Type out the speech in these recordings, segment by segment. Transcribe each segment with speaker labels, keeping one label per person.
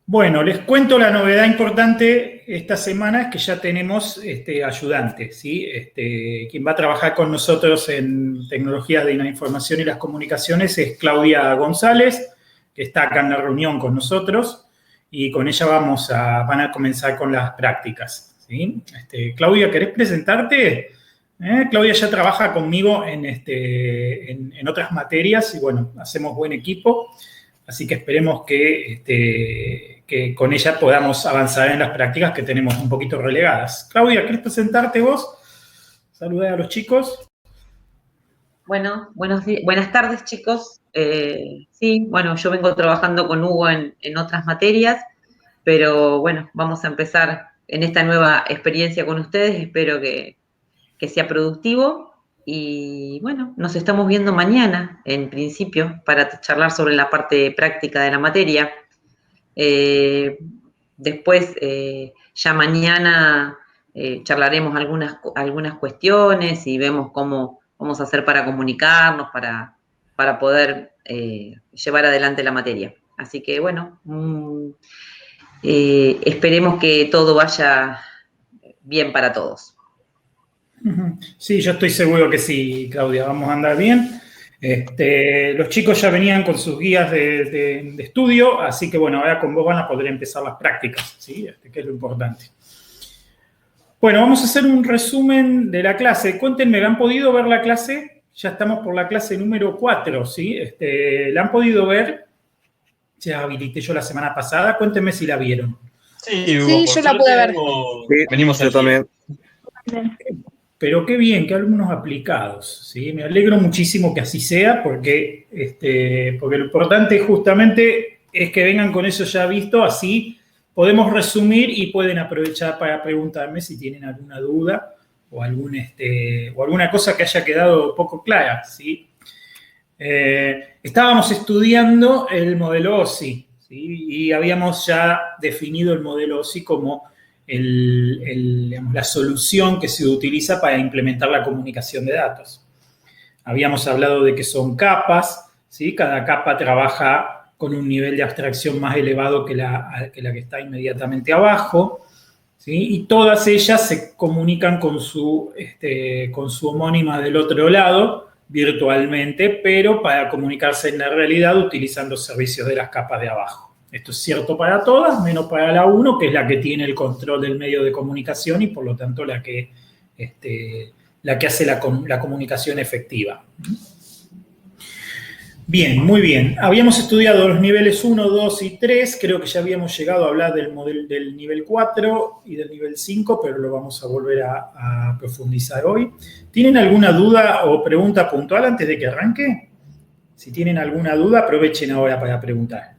Speaker 1: Bueno, les cuento la novedad importante esta semana, es que ya tenemos ayudante, ¿sí? Quien va a trabajar con nosotros en tecnologías de la información y las comunicaciones es Claudia González, que está acá en la reunión con nosotros, y con ella van a comenzar con las prácticas, ¿sí? Claudia, ¿querés presentarte? Claudia ya trabaja conmigo en otras materias y, bueno, hacemos buen equipo. Así que esperemos que con ella podamos avanzar en las prácticas que tenemos un poquito relegadas. Claudia, ¿querés presentarte vos? Saludar a los chicos.
Speaker 2: Bueno, buenas tardes, chicos. Sí, bueno, yo vengo trabajando con Hugo en otras materias, pero bueno, vamos a empezar en esta nueva experiencia con ustedes. Espero que sea productivo. Y bueno, nos estamos viendo mañana, en principio, para charlar sobre la parte práctica de la materia. Después, ya mañana charlaremos algunas cuestiones y vemos cómo vamos a hacer para comunicarnos, para poder llevar adelante la materia. Así que bueno, esperemos que todo vaya bien para todos.
Speaker 1: Sí, yo estoy seguro que sí, Claudia, vamos a andar bien. Los chicos ya venían con sus guías de estudio, así que bueno, ahora con vos van a poder empezar las prácticas, ¿sí? Que es lo importante. Bueno, vamos a hacer un resumen de la clase. Cuéntenme, ¿han podido ver la clase? Ya estamos por la clase número 4, ¿sí? ¿La han podido ver? Ya habilité yo la semana pasada. Cuéntenme si la vieron.
Speaker 3: Sí, Hugo,
Speaker 4: yo la pude ver.
Speaker 3: Venimos
Speaker 5: yo también.
Speaker 1: Pero qué bien, qué alumnos aplicados, ¿sí? Me alegro muchísimo que así sea, porque lo importante justamente es que vengan con eso ya visto, así podemos resumir y pueden aprovechar para preguntarme si tienen alguna duda o alguna cosa que haya quedado poco clara, ¿sí? Estábamos estudiando el modelo OSI, ¿sí? Y habíamos ya definido el modelo OSI como la solución que se utiliza para implementar la comunicación de datos. Habíamos hablado de que son capas, ¿sí? Cada capa trabaja con un nivel de abstracción más elevado que la que está inmediatamente abajo, ¿sí? Y todas ellas se comunican con su homónima del otro lado, virtualmente, pero para comunicarse en la realidad utilizando servicios de las capas de abajo. Esto es cierto para todas, menos para la 1, que es la que tiene el control del medio de comunicación y por lo tanto la que hace la comunicación efectiva. Bien, muy bien. Habíamos estudiado los niveles 1, 2 y 3. Creo que ya habíamos llegado a hablar del nivel 4 y del nivel 5, pero lo vamos a volver a profundizar hoy. ¿Tienen alguna duda o pregunta puntual antes de que arranque? Si tienen alguna duda, aprovechen ahora para preguntar.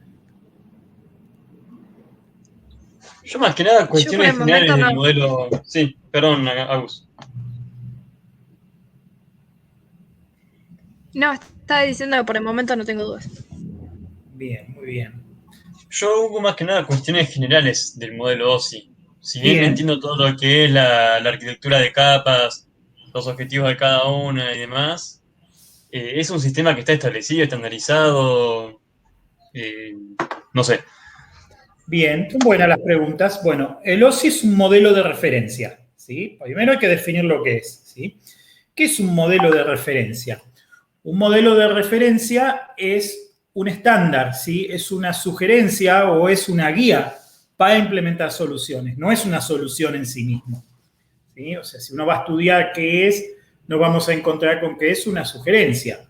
Speaker 3: Yo más que nada cuestiones generales del modelo. Sí, perdón, Agus.
Speaker 4: No, estaba diciendo que por el momento no tengo dudas.
Speaker 1: Bien, muy bien.
Speaker 3: Yo hubo más que nada cuestiones generales del modelo OSI. Si bien entiendo todo lo que es la arquitectura de capas, los objetivos de cada una y demás, es un sistema que está establecido, estandarizado, no sé.
Speaker 1: Bien, son buenas las preguntas. Bueno, el OSI es un modelo de referencia, ¿sí? Primero hay que definir lo que es, ¿sí? ¿Qué es un modelo de referencia? Un modelo de referencia es un estándar, ¿sí? Es una sugerencia o es una guía para implementar soluciones, no es una solución en sí mismo, ¿sí? O sea, si uno va a estudiar qué es, nos vamos a encontrar con que es una sugerencia.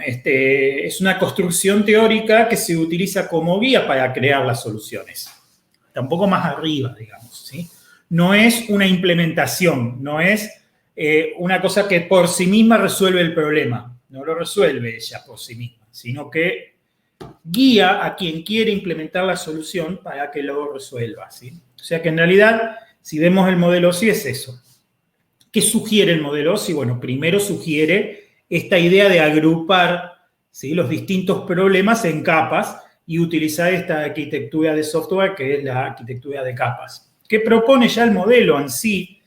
Speaker 1: Es una construcción teórica que se utiliza como guía para crear las soluciones. Está un poco más arriba, digamos, ¿sí? No es una implementación, no es una cosa que por sí misma resuelve el problema. No lo resuelve ella por sí misma, sino que guía a quien quiere implementar la solución para que lo resuelva, ¿sí? O sea que en realidad, si vemos el modelo OSI, es eso. ¿Qué sugiere el modelo OSI? Bueno, primero sugiere esta idea de agrupar, ¿sí?, los distintos problemas en capas y utilizar esta arquitectura de software que es la arquitectura de capas. ¿Qué propone ya el modelo en sí?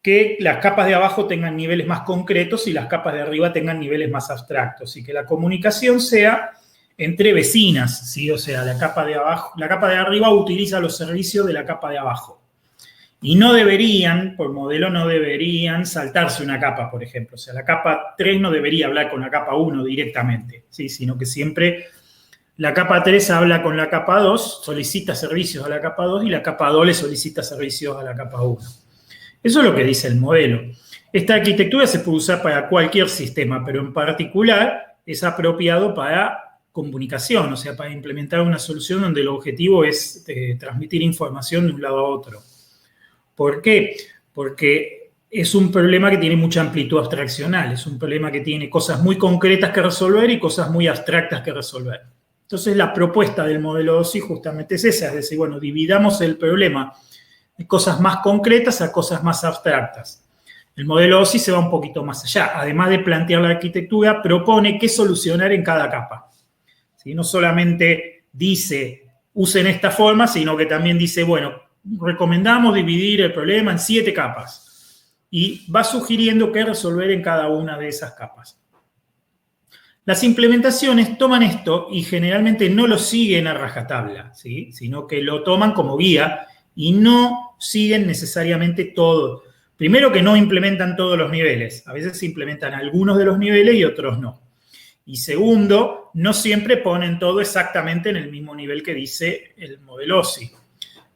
Speaker 1: Que las capas de abajo tengan niveles más concretos y las capas de arriba tengan niveles más abstractos y que la comunicación sea entre vecinas, ¿sí? O sea, la capa de abajo, la capa de arriba utiliza los servicios de la capa de abajo. Y no deberían, por modelo, no deberían saltarse una capa, por ejemplo. O sea, la capa 3 no debería hablar con la capa 1 directamente, ¿sí? Sino que siempre la capa 3 habla con la capa 2, solicita servicios a la capa 2 y la capa 2 le solicita servicios a la capa 1. Eso es lo que dice el modelo. Esta arquitectura se puede usar para cualquier sistema, pero en particular es apropiado para comunicación, o sea, para implementar una solución donde el objetivo es transmitir información de un lado a otro. ¿Por qué? Porque es un problema que tiene mucha amplitud abstraccional, es un problema que tiene cosas muy concretas que resolver y cosas muy abstractas que resolver. Entonces, la propuesta del modelo OSI justamente es esa, es decir, bueno, dividamos el problema de cosas más concretas a cosas más abstractas. El modelo OSI se va un poquito más allá. Además de plantear la arquitectura, propone qué solucionar en cada capa. ¿Sí? No solamente dice, usen esta forma, sino que también dice, bueno, recomendamos dividir el problema en 7 capas. Y va sugiriendo qué resolver en cada una de esas capas. Las implementaciones toman esto y generalmente no lo siguen a rajatabla, ¿sí? Sino que lo toman como guía y no siguen necesariamente todo. Primero que no implementan todos los niveles. A veces se implementan algunos de los niveles y otros no. Y segundo, no siempre ponen todo exactamente en el mismo nivel que dice el modelo OSI.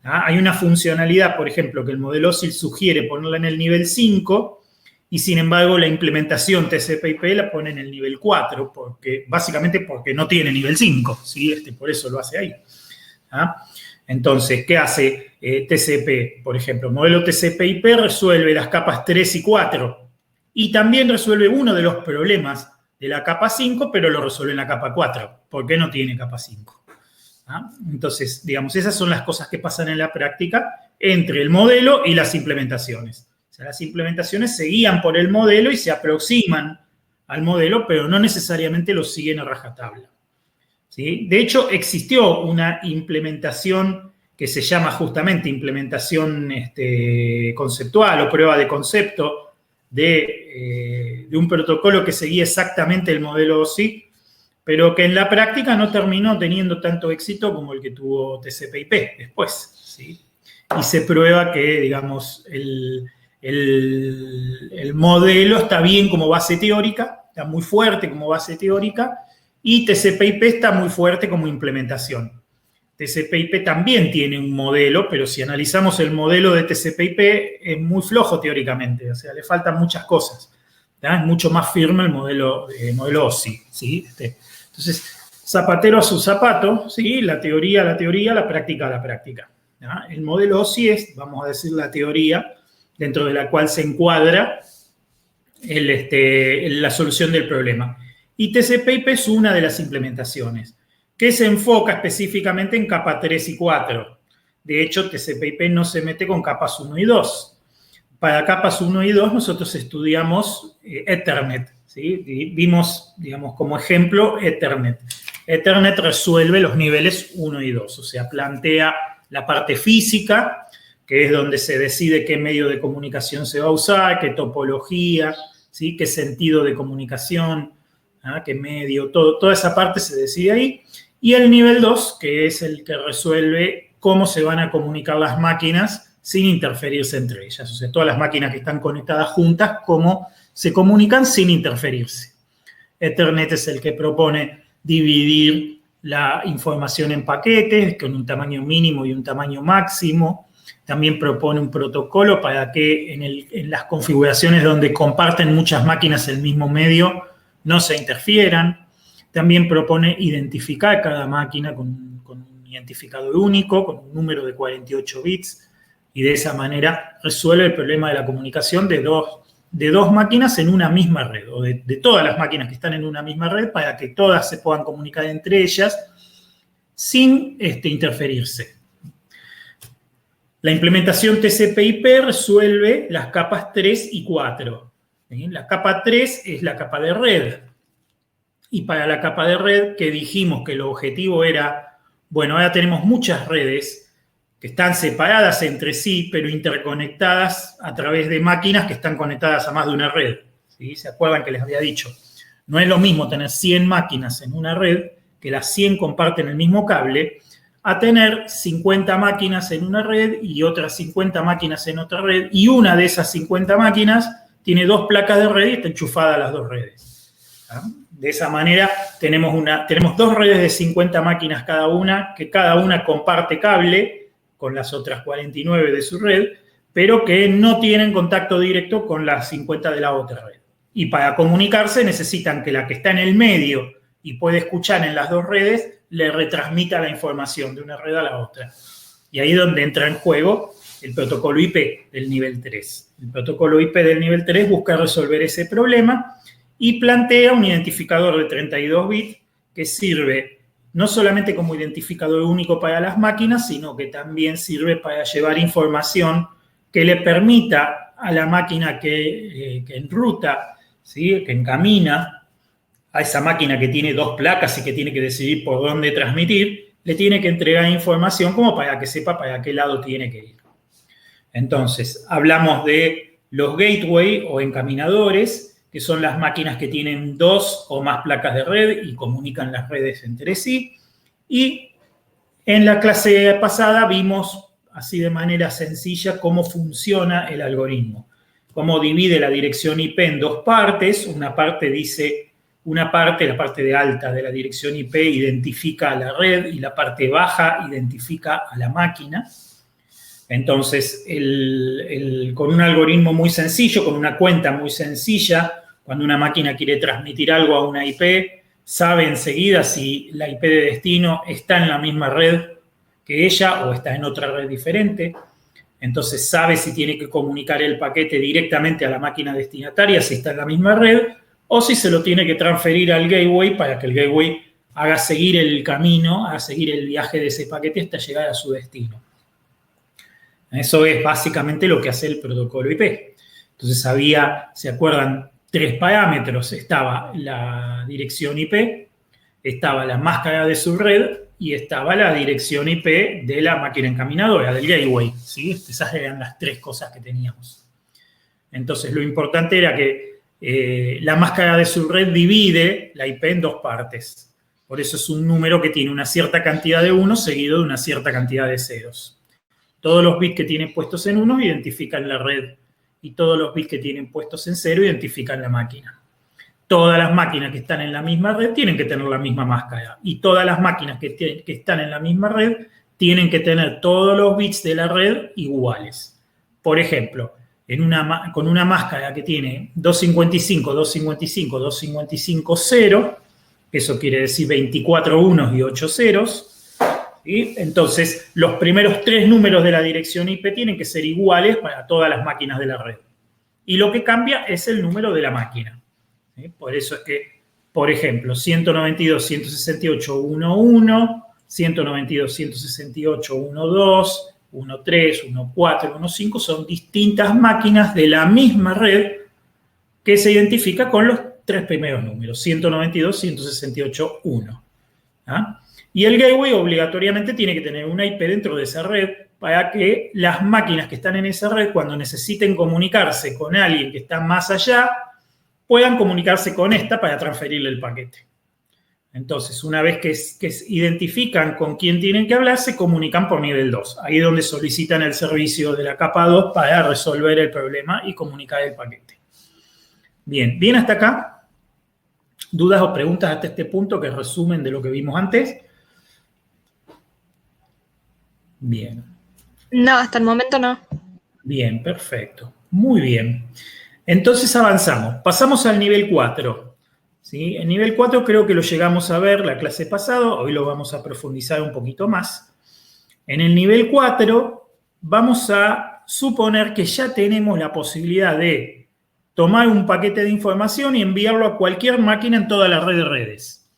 Speaker 1: ¿Ah? Hay una funcionalidad, por ejemplo, que el modelo OSI sugiere ponerla en el nivel 5 y sin embargo la implementación TCP/IP la pone en el nivel 4, básicamente porque no tiene nivel 5, ¿sí? Por eso lo hace ahí. ¿Ah? Entonces, ¿qué hace TCP? Por ejemplo, el modelo TCP/IP resuelve las capas 3 y 4 y también resuelve uno de los problemas de la capa 5, pero lo resuelve en la capa 4. ¿Por qué no tiene capa 5? ¿Ah? Entonces, digamos, esas son las cosas que pasan en la práctica entre el modelo y las implementaciones. O sea, las implementaciones se guían por el modelo y se aproximan al modelo, pero no necesariamente lo siguen a rajatabla. ¿Sí? De hecho, existió una implementación que se llama justamente implementación conceptual o prueba de concepto de un protocolo que seguía exactamente el modelo OSI, pero que en la práctica no terminó teniendo tanto éxito como el que tuvo TCP/IP después, ¿sí? Y se prueba que, digamos, el modelo está bien como base teórica, está muy fuerte como base teórica, y TCP/IP está muy fuerte como implementación. TCP/IP también tiene un modelo, pero si analizamos el modelo de TCP/IP es muy flojo teóricamente, o sea, le faltan muchas cosas. ¿Tá? Es mucho más firme el modelo OSI, ¿sí? Entonces, zapatero a su zapato, ¿sí? La teoría, la práctica, la práctica. ¿Tá? El modelo OSI es, vamos a decir, la teoría dentro de la cual se encuadra la solución del problema. Y TCP/IP es una de las implementaciones que se enfoca específicamente en capa 3 y 4. De hecho, TCP/IP no se mete con capas 1 y 2. Para capas 1 y 2 nosotros estudiamos Ethernet, ¿sí? Vimos, digamos, como ejemplo Ethernet. Ethernet resuelve los niveles 1 y 2, o sea, plantea la parte física, que es donde se decide qué medio de comunicación se va a usar, qué topología, ¿sí? Qué sentido de comunicación, ¿ah? Qué medio, toda esa parte se decide ahí. Y el nivel 2, que es el que resuelve cómo se van a comunicar las máquinas sin interferirse entre ellas. O sea, todas las máquinas que están conectadas juntas, cómo se comunican sin interferirse. Ethernet es el que propone dividir la información en paquetes con un tamaño mínimo y un tamaño máximo. También propone un protocolo para que en las configuraciones donde comparten muchas máquinas el mismo medio no se interfieran. También propone identificar cada máquina con un identificador único, con un número de 48 bits, y de esa manera resuelve el problema de la comunicación de dos máquinas en una misma red, o de todas las máquinas que están en una misma red, para que todas se puedan comunicar entre ellas sin interferirse. La implementación TCP/IP resuelve las capas 3 y 4. ¿Sí? La capa 3 es la capa de red. Y para la capa de red, que dijimos que el objetivo era, bueno, ahora tenemos muchas redes que están separadas entre sí, pero interconectadas a través de máquinas que están conectadas a más de una red. ¿Sí? ¿Se acuerdan que les había dicho? No es lo mismo tener 100 máquinas en una red que las 100 comparten el mismo cable, a tener 50 máquinas en una red y otras 50 máquinas en otra red, y una de esas 50 máquinas tiene 2 placas de red y está enchufada a las 2 redes. De esa manera tenemos 2 redes de 50 máquinas cada una, que cada una comparte cable con las otras 49 de su red, pero que no tienen contacto directo con las 50 de la otra red. Y para comunicarse necesitan que la que está en el medio y puede escuchar en las 2 redes le retransmita la información de una red a la otra. Y ahí es donde entra en juego el protocolo IP del nivel 3. El protocolo IP del nivel 3 busca resolver ese problema y plantea un identificador de 32 bits que sirve no solamente como identificador único para las máquinas, sino que también sirve para llevar información que le permita a la máquina que enruta, ¿sí?, que encamina a esa máquina que tiene 2 placas y que tiene que decidir por dónde transmitir, le tiene que entregar información como para que sepa para qué lado tiene que ir. Entonces, hablamos de los gateway o encaminadores, que son las máquinas que tienen 2 o más placas de red y comunican las redes entre sí. Y en la clase pasada vimos así de manera sencilla cómo funciona el algoritmo, cómo divide la dirección IP en 2 partes. La parte de alta de la dirección IP identifica a la red y la parte baja identifica a la máquina. Entonces, con un algoritmo muy sencillo, con una cuenta muy sencilla, cuando una máquina quiere transmitir algo a una IP, sabe enseguida si la IP de destino está en la misma red que ella o está en otra red diferente. Entonces, sabe si tiene que comunicar el paquete directamente a la máquina destinataria, si está en la misma red, o si se lo tiene que transferir al gateway para que el gateway haga seguir el camino, haga seguir el viaje de ese paquete hasta llegar a su destino. Eso es básicamente lo que hace el protocolo IP. Entonces había, ¿se acuerdan? 3 parámetros. Estaba la dirección IP, estaba la máscara de su red y estaba la dirección IP de la máquina encaminadora, del gateway, ¿sí? Esas eran las 3 cosas que teníamos. Entonces lo importante era que la máscara de su red divide la IP en 2 partes. Por eso es un número que tiene una cierta cantidad de unos seguido de una cierta cantidad de ceros. Todos los bits que tienen puestos en 1 identifican la red y todos los bits que tienen puestos en 0 identifican la máquina. Todas las máquinas que están en la misma red tienen que tener la misma máscara y todas las máquinas que están en la misma red tienen que tener todos los bits de la red iguales. Por ejemplo, con una máscara que tiene 255, 255, 255, 0, eso quiere decir 24 unos y 8 ceros, ¿sí? Entonces, los primeros 3 números de la dirección IP tienen que ser iguales para todas las máquinas de la red. Y lo que cambia es el número de la máquina, ¿sí? Por eso es que, por ejemplo, 192.168.1.1, 192.168.1.2, 1.3, 1.4, 1.5 son distintas máquinas de la misma red que se identifica con los 3 primeros números, 192.168.1. ¿Ah? Y el gateway obligatoriamente tiene que tener una IP dentro de esa red para que las máquinas que están en esa red, cuando necesiten comunicarse con alguien que está más allá, puedan comunicarse con esta para transferirle el paquete. Entonces, una vez que identifican con quién tienen que hablar, se comunican por nivel 2. Ahí es donde solicitan el servicio de la capa 2 para resolver el problema y comunicar el paquete. Bien, ¿bien hasta acá? ¿Dudas o preguntas hasta este punto que resumen de lo que vimos antes? Bien.
Speaker 4: No, hasta el momento no.
Speaker 1: Bien, perfecto. Muy bien. Entonces avanzamos. Pasamos al nivel 4. ¿Sí? El nivel 4 creo que lo llegamos a ver la clase pasada. Hoy lo vamos a profundizar un poquito más. En el nivel 4 vamos a suponer que ya tenemos la posibilidad de tomar un paquete de información y enviarlo a cualquier máquina en toda la red de redes.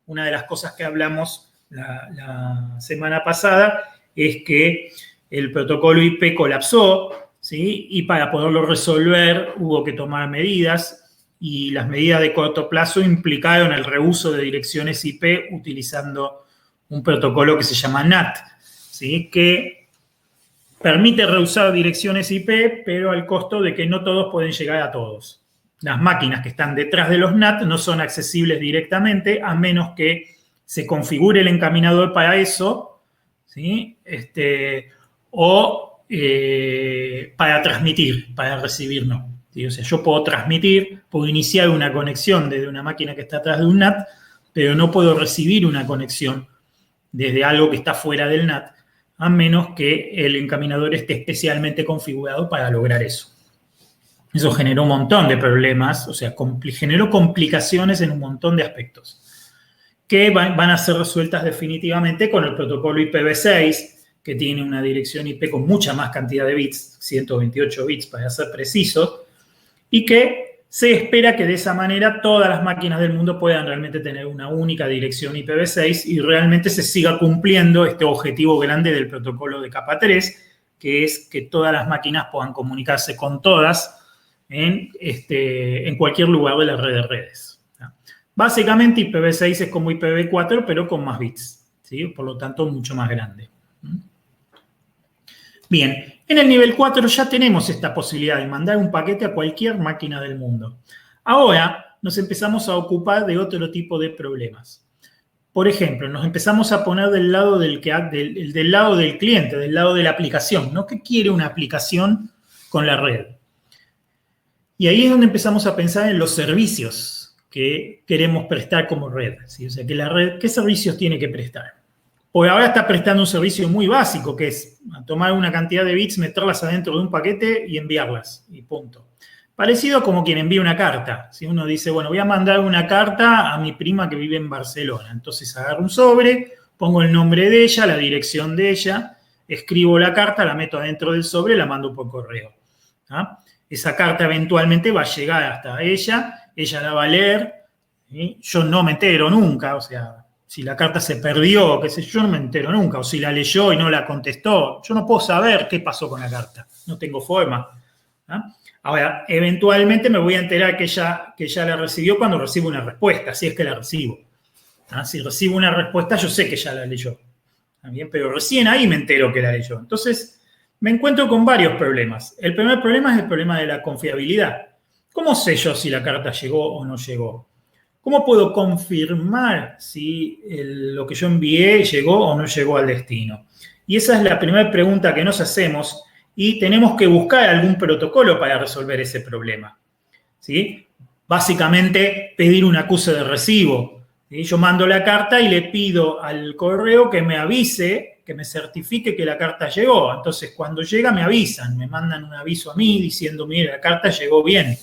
Speaker 1: Una de las cosas que hablamos la semana pasada es que el protocolo IP colapsó, ¿sí? Y para poderlo resolver hubo que tomar medidas y las medidas de corto plazo implicaron el reuso de direcciones IP utilizando un protocolo que se llama NAT, ¿sí? Que permite reusar direcciones IP, pero al costo de que no todos pueden llegar a todos. Las máquinas que están detrás de los NAT no son accesibles directamente a menos que se configure el encaminador para eso, ¿sí? O para transmitir, para recibir no. ¿Sí? O sea, yo puedo transmitir, puedo iniciar una conexión desde una máquina que está atrás de un NAT, pero no puedo recibir una conexión desde algo que está fuera del NAT, a menos que el encaminador esté especialmente configurado para lograr eso. Eso generó un montón de problemas, o sea, generó complicaciones en un montón de aspectos, que van a ser resueltas definitivamente con el protocolo IPv6, que tiene una dirección IP con mucha más cantidad de bits, 128 bits para ser precisos, y que se espera que de esa manera todas las máquinas del mundo puedan realmente tener una única dirección IPv6 y realmente se siga cumpliendo este objetivo grande del protocolo de capa 3, que es que todas las máquinas puedan comunicarse con todas en cualquier lugar de la red de redes. Básicamente IPv6 es como IPv4, pero con más bits, ¿sí? Por lo tanto, mucho más grande. Bien, en el nivel 4 ya tenemos esta posibilidad de mandar un paquete a cualquier máquina del mundo. Ahora nos empezamos a ocupar de otro tipo de problemas. Por ejemplo, nos empezamos a poner del lado del lado del cliente, del lado de la aplicación, ¿no? ¿Qué quiere una aplicación con la red? Y ahí es donde empezamos a pensar en los servicios que queremos prestar como red, ¿sí? O sea, que la red, ¿qué servicios tiene que prestar? Porque ahora está prestando un servicio muy básico, que es tomar una cantidad de bits, meterlas adentro de un paquete y enviarlas, y punto. Parecido como quien envía una carta. Si uno dice, bueno, voy a mandar una carta a mi prima que vive en Barcelona. Entonces agarro un sobre, pongo el nombre de ella, la dirección de ella, escribo la carta, la meto adentro del sobre y la mando por correo. ¿Ah? Esa carta eventualmente va a llegar hasta ella la va a leer, ¿sí? Yo no me entero nunca, o sea, si la carta se perdió, qué sé yo, no me entero nunca, o si la leyó y no la contestó, yo no puedo saber qué pasó con la carta, no tengo forma. ¿Ah? Ahora, eventualmente me voy a enterar que ella la recibió cuando recibo una respuesta, si es que la recibo. ¿Ah? Si recibo una respuesta, yo sé que ya la leyó. ¿Está bien? Pero recién ahí me entero que la leyó. Entonces, me encuentro con varios problemas. El primer problema es el problema de la confiabilidad. ¿Cómo sé yo si la carta llegó o no llegó? ¿Cómo puedo confirmar si lo que yo envié llegó o no llegó al destino? Y esa es la primera pregunta que nos hacemos y tenemos que buscar algún protocolo para resolver ese problema, ¿sí? Básicamente, pedir un acuse de recibo. ¿Sí? Yo mando la carta y le pido al correo que me avise, que me certifique que la carta llegó. Entonces, cuando llega, me avisan, me mandan un aviso a mí diciendo, mire, la carta llegó bien.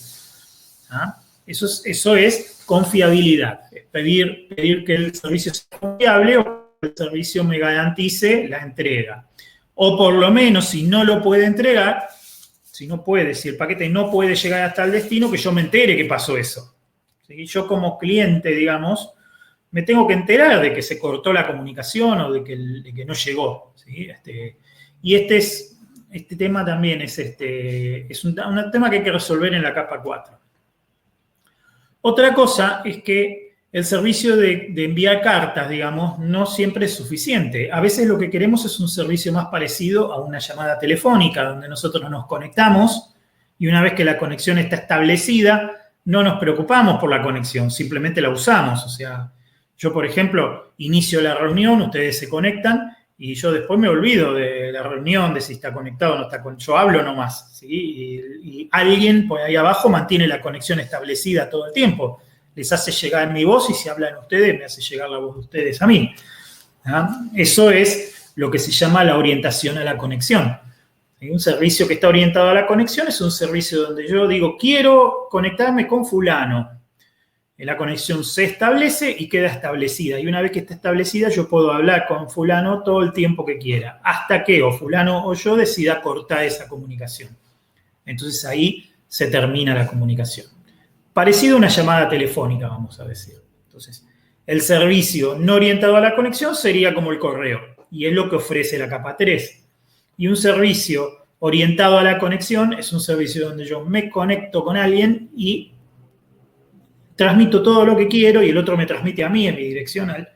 Speaker 1: ¿Ah? Eso es confiabilidad. Es pedir que el servicio sea confiable o que el servicio me garantice la entrega. O por lo menos, si no lo puede entregar, si el paquete no puede llegar hasta el destino, que yo me entere que pasó eso. ¿Sí? Yo como cliente, digamos, me tengo que enterar de que se cortó la comunicación o de que no llegó. ¿Sí? Y este tema también es un tema que hay que resolver en la capa 4. Otra cosa es que el servicio de enviar cartas, digamos, no siempre es suficiente. A veces lo que queremos es un servicio más parecido a una llamada telefónica, donde nosotros nos conectamos y una vez que la conexión está establecida, no nos preocupamos por la conexión, simplemente la usamos. O sea, yo, por ejemplo, inicio la reunión, ustedes se conectan y yo después me olvido de la reunión, de si está conectado o no está conectado. Yo hablo nomás, ¿sí? Y alguien por ahí abajo mantiene la conexión establecida todo el tiempo. Les hace llegar mi voz y si hablan ustedes, me hace llegar la voz de ustedes a mí. ¿Ah? Eso es lo que se llama la orientación a la conexión. Un servicio que está orientado a la conexión es un servicio donde yo digo, quiero conectarme con fulano. La conexión se establece y queda establecida. Y una vez que está establecida, yo puedo hablar con fulano todo el tiempo que quiera, hasta que o fulano o yo decida cortar esa comunicación. Entonces ahí se termina la comunicación. Parecido a una llamada telefónica, vamos a decir. Entonces, el servicio no orientado a la conexión sería como el correo, y es lo que ofrece la capa 3. Y un servicio orientado a la conexión es un servicio donde yo me conecto con alguien y transmito todo lo que quiero y el otro me transmite a mí en mi direccional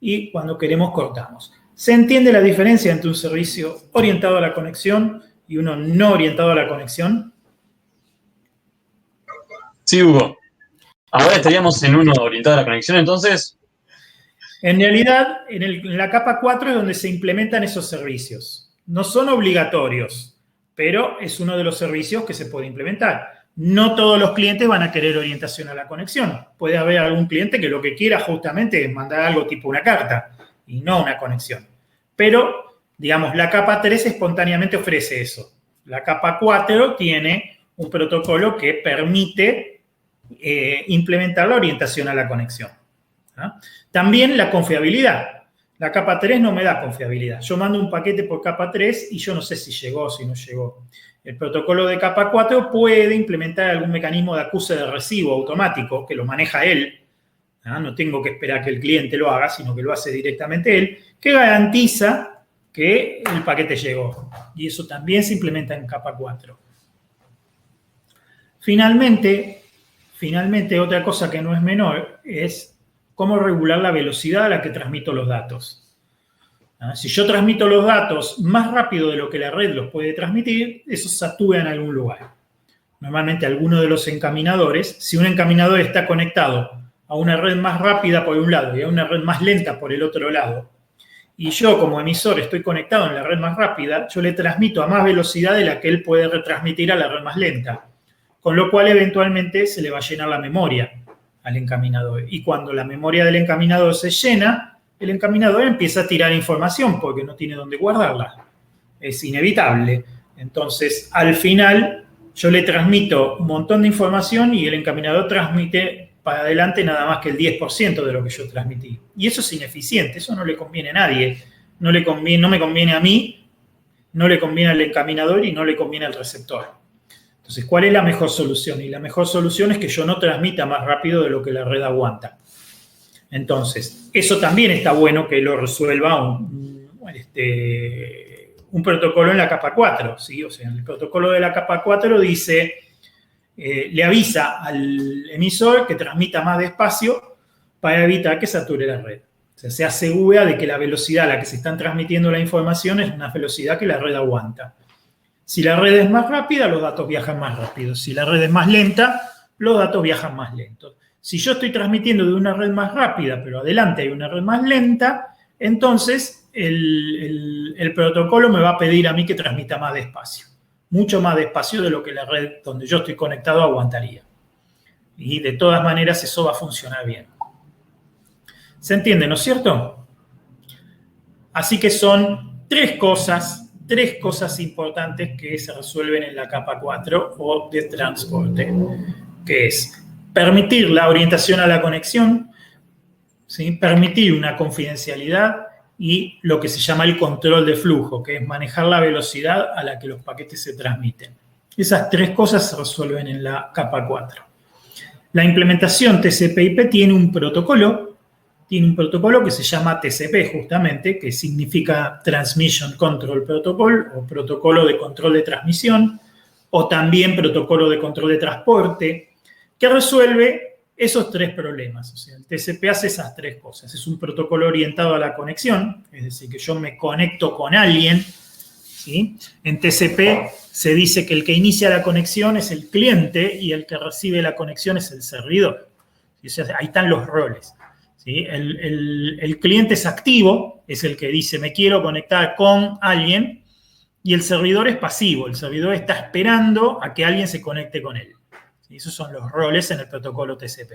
Speaker 1: y cuando queremos cortamos. ¿Se entiende la diferencia entre un servicio orientado a la conexión y uno no orientado a la conexión?
Speaker 3: Sí, Hugo. Ahora estaríamos en uno orientado a la conexión, entonces.
Speaker 1: En realidad, en la capa 4 es donde se implementan esos servicios. No son obligatorios, pero es uno de los servicios que se puede implementar. No todos los clientes van a querer orientación a la conexión. Puede haber algún cliente que lo que quiera justamente es mandar algo tipo una carta y no una conexión. Pero, digamos, la capa 3 espontáneamente ofrece eso. La capa 4 tiene un protocolo que permite implementar la orientación a la conexión. ¿Ah? También la confiabilidad. La capa 3 no me da confiabilidad. Yo mando un paquete por capa 3 y yo no sé si llegó o si no llegó. El protocolo de capa 4 puede implementar algún mecanismo de acuse de recibo automático que lo maneja él. No tengo que esperar que el cliente lo haga, sino que lo hace directamente él, que garantiza que el paquete llegó. Y eso también se implementa en capa 4. Finalmente, otra cosa que no es menor es cómo regular la velocidad a la que transmito los datos. Si yo transmito los datos más rápido de lo que la red los puede transmitir, eso satúa en algún lugar. Normalmente alguno de los encaminadores, si un encaminador está conectado a una red más rápida por un lado y a una red más lenta por el otro lado, y yo como emisor estoy conectado en la red más rápida, yo le transmito a más velocidad de la que él puede retransmitir a la red más lenta, con lo cual eventualmente se le va a llenar la memoria al encaminador. Y cuando la memoria del encaminador se llena, el encaminador empieza a tirar información porque no tiene dónde guardarla. Es inevitable. Entonces, al final, yo le transmito un montón de información y el encaminador transmite para adelante nada más que el 10% de lo que yo transmití. Y eso es ineficiente, eso no le conviene a nadie. No me conviene a mí, no le conviene al encaminador y no le conviene al receptor. Entonces, ¿cuál es la mejor solución? Y la mejor solución es que yo no transmita más rápido de lo que la red aguanta. Entonces, eso también está bueno que lo resuelva un protocolo en la capa 4, ¿sí? O sea, el protocolo de la capa 4 dice, le avisa al emisor que transmita más despacio para evitar que sature la red. O sea, se asegura de que la velocidad a la que se están transmitiendo la información es una velocidad que la red aguanta. Si la red es más rápida, los datos viajan más rápido. Si la red es más lenta, los datos viajan más lentos. Si yo estoy transmitiendo de una red más rápida, pero adelante hay una red más lenta, entonces el protocolo me va a pedir a mí que transmita más despacio. Mucho más despacio de lo que la red donde yo estoy conectado aguantaría. Y de todas maneras eso va a funcionar bien. ¿Se entiende, no es cierto? Así que son tres cosas importantes que se resuelven en la capa 4 o de transporte, que es permitir la orientación a la conexión, ¿sí? Permitir una confidencialidad y lo que se llama el control de flujo, que es manejar la velocidad a la que los paquetes se transmiten. Esas tres cosas se resuelven en la capa 4. La implementación TCP/IP tiene un protocolo que se llama TCP justamente, que significa Transmission Control Protocol o protocolo de control de transmisión, o también protocolo de control de transporte, que resuelve esos tres problemas. O sea, el TCP hace esas tres cosas. Es un protocolo orientado a la conexión, es decir, que yo me conecto con alguien, ¿sí? En TCP se dice que el que inicia la conexión es el cliente y el que recibe la conexión es el servidor. O sea, ahí están los roles. ¿Sí? El cliente es activo, es el que dice me quiero conectar con alguien, y el servidor es pasivo, el servidor está esperando a que alguien se conecte con él. ¿Sí? Esos son los roles en el protocolo TCP.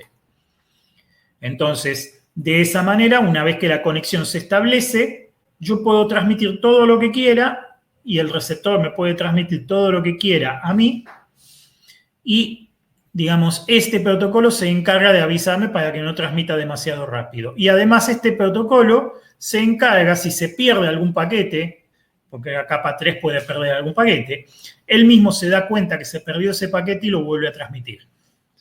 Speaker 1: Entonces, de esa manera, una vez que la conexión se establece, yo puedo transmitir todo lo que quiera y el receptor me puede transmitir todo lo que quiera a mí y digamos, este protocolo se encarga de avisarme para que no transmita demasiado rápido. Y además este protocolo se encarga, si se pierde algún paquete, porque la capa 3 puede perder algún paquete, él mismo se da cuenta que se perdió ese paquete y lo vuelve a transmitir.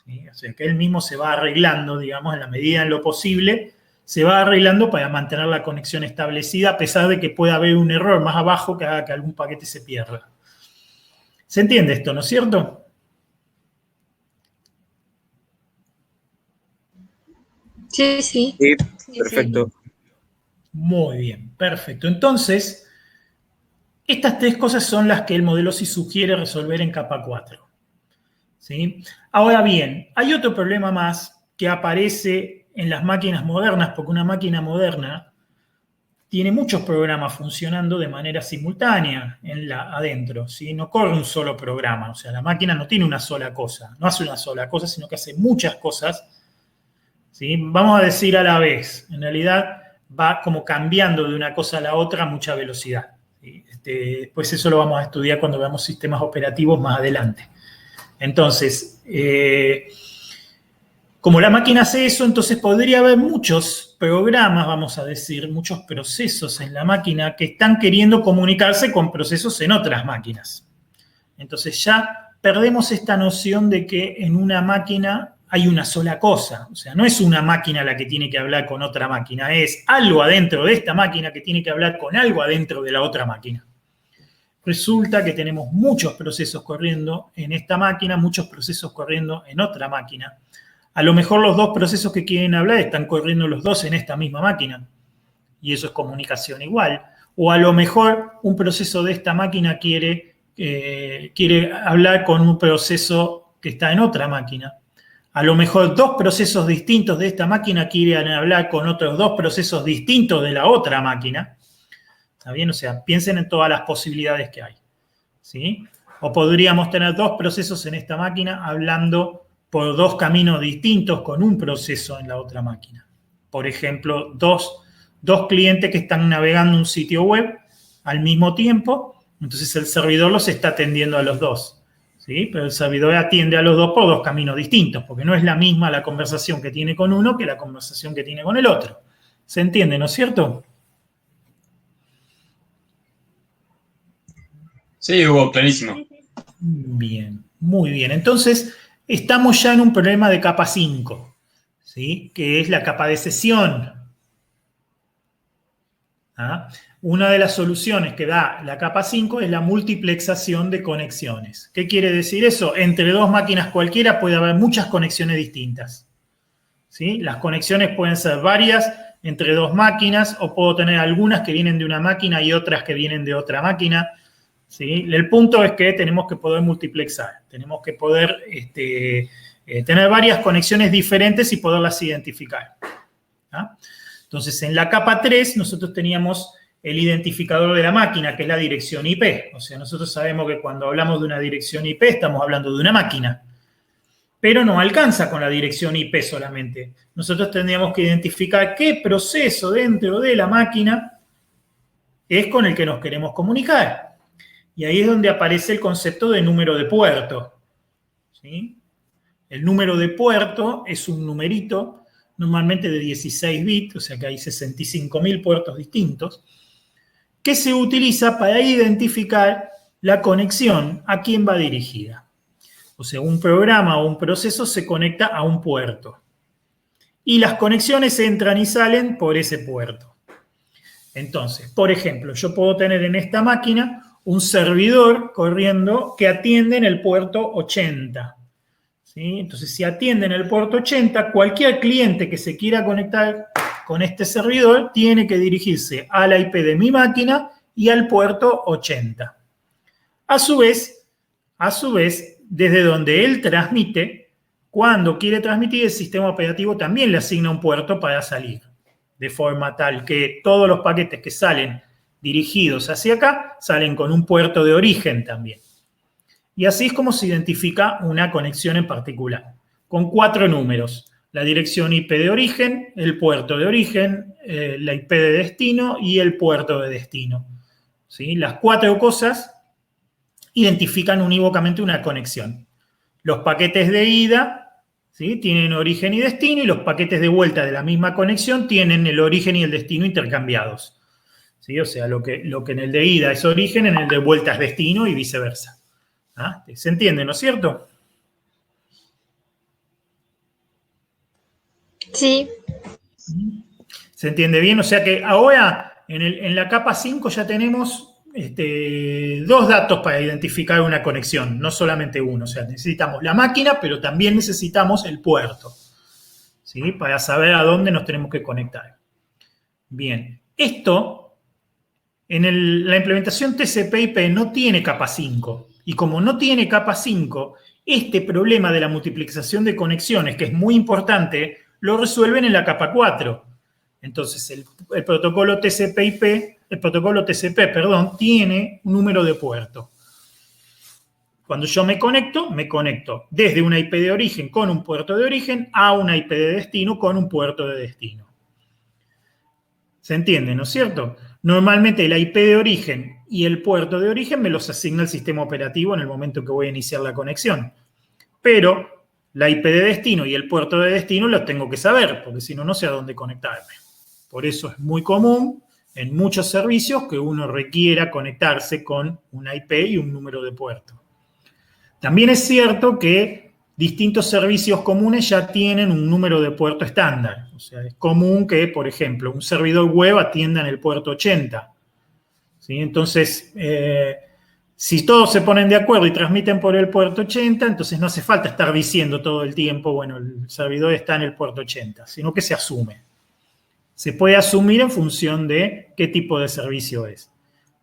Speaker 1: ¿Sí? O sea, que él mismo se va arreglando, digamos, en la medida en lo posible, se va arreglando para mantener la conexión establecida, a pesar de que pueda haber un error más abajo que haga que algún paquete se pierda. ¿Se entiende esto, no es cierto?
Speaker 4: Sí, sí.
Speaker 5: Sí, perfecto.
Speaker 1: Muy bien, perfecto. Entonces, estas tres cosas son las que el modelo OSI sugiere resolver en capa 4. ¿Sí? Ahora bien, hay otro problema más que aparece en las máquinas modernas, porque una máquina moderna tiene muchos programas funcionando de manera simultánea adentro, ¿sí? No corre un solo programa, o sea, la máquina no tiene una sola cosa, no hace una sola cosa, sino que hace muchas cosas, ¿sí? Vamos a decir a la vez, en realidad va como cambiando de una cosa a la otra a mucha velocidad. ¿Sí? Después eso lo vamos a estudiar cuando veamos sistemas operativos más adelante. Entonces, como la máquina hace eso, entonces podría haber muchos programas, vamos a decir, muchos procesos en la máquina que están queriendo comunicarse con procesos en otras máquinas. Entonces ya perdemos esta noción de que en una máquina hay una sola cosa. O sea, no es una máquina la que tiene que hablar con otra máquina, es algo adentro de esta máquina que tiene que hablar con algo adentro de la otra máquina. Resulta que tenemos muchos procesos corriendo en esta máquina, muchos procesos corriendo en otra máquina. A lo mejor los dos procesos que quieren hablar están corriendo los dos en esta misma máquina. Y eso es comunicación igual. O a lo mejor un proceso de esta máquina quiere hablar con un proceso que está en otra máquina. A lo mejor dos procesos distintos de esta máquina quieren hablar con otros dos procesos distintos de la otra máquina. ¿Está bien? O sea, piensen en todas las posibilidades que hay. ¿Sí? O podríamos tener dos procesos en esta máquina hablando por dos caminos distintos con un proceso en la otra máquina. Por ejemplo, dos clientes que están navegando un sitio web al mismo tiempo, entonces el servidor los está atendiendo a los dos, ¿sí? Pero el servidor atiende a los dos por dos caminos distintos, porque no es la misma la conversación que tiene con uno que la conversación que tiene con el otro. ¿Se entiende, no es cierto?
Speaker 3: Sí, Hugo, clarísimo.
Speaker 1: Bien, muy bien. Entonces, estamos ya en un problema de capa 5, ¿sí? Que es la capa de sesión. ¿Ah? Una de las soluciones que da la capa 5 es la multiplexación de conexiones. ¿Qué quiere decir eso? Entre dos máquinas cualquiera puede haber muchas conexiones distintas, ¿sí? Las conexiones pueden ser varias entre dos máquinas, o puedo tener algunas que vienen de una máquina y otras que vienen de otra máquina, ¿sí? El punto es que tenemos que poder multiplexar, tenemos que poder tener varias conexiones diferentes y poderlas identificar. ¿Ah? Entonces, en la capa 3 nosotros teníamos el identificador de la máquina, que es la dirección IP. O sea, nosotros sabemos que cuando hablamos de una dirección IP estamos hablando de una máquina. Pero no alcanza con la dirección IP solamente. Nosotros tendríamos que identificar qué proceso dentro de la máquina es con el que nos queremos comunicar. Y ahí es donde aparece el concepto de número de puerto. ¿Sí? El número de puerto es un numerito, normalmente de 16 bits, o sea que hay 65.000 puertos distintos, que se utiliza para identificar la conexión a quién va dirigida. O sea, un programa o un proceso se conecta a un puerto. Y las conexiones entran y salen por ese puerto. Entonces, por ejemplo, yo puedo tener en esta máquina un servidor corriendo que atiende en el puerto 80. ¿Sí? Entonces, si atiende en el puerto 80, cualquier cliente que se quiera conectar con este servidor tiene que dirigirse a la IP de mi máquina y al puerto 80. A su vez, desde donde él transmite, cuando quiere transmitir, el sistema operativo también le asigna un puerto para salir, de forma tal que todos los paquetes que salen dirigidos hacia acá salen con un puerto de origen también. Y así es como se identifica una conexión en particular, con 4 números. La dirección IP de origen, el puerto de origen, la IP de destino y el puerto de destino. ¿Sí? Las 4 cosas identifican unívocamente una conexión. Los paquetes de ida, ¿sí?, tienen origen y destino, y los paquetes de vuelta de la misma conexión tienen el origen y el destino intercambiados. ¿Sí? O sea, lo que en el de ida es origen, en el de vuelta es destino y viceversa. ¿Ah? ¿Se entiende, no es cierto?
Speaker 4: Sí.
Speaker 1: ¿Se entiende bien? O sea que ahora en la capa 5 ya tenemos 2 datos para identificar una conexión, no solamente uno. O sea, necesitamos la máquina, pero también necesitamos el puerto, ¿sí?, para saber a dónde nos tenemos que conectar. Bien, esto en la implementación TCP/IP no tiene capa 5. Y como no tiene capa 5, este problema de la multiplicación de conexiones, que es muy importante, lo resuelven en la capa 4. Entonces, el protocolo TCP, tiene un número de puerto. Cuando yo me conecto desde una IP de origen con un puerto de origen a una IP de destino con un puerto de destino. ¿Se entiende, no es cierto? Normalmente la IP de origen y el puerto de origen me los asigna el sistema operativo en el momento que voy a iniciar la conexión. Pero la IP de destino y el puerto de destino los tengo que saber, porque si no, no sé a dónde conectarme. Por eso es muy común en muchos servicios que uno requiera conectarse con una IP y un número de puerto. También es cierto que distintos servicios comunes ya tienen un número de puerto estándar. O sea, es común que, por ejemplo, un servidor web atienda en el puerto 80. ¿Sí? Entonces, si todos se ponen de acuerdo y transmiten por el puerto 80, entonces no hace falta estar diciendo todo el tiempo, bueno, el servidor está en el puerto 80, sino que se asume. Se puede asumir en función de qué tipo de servicio es.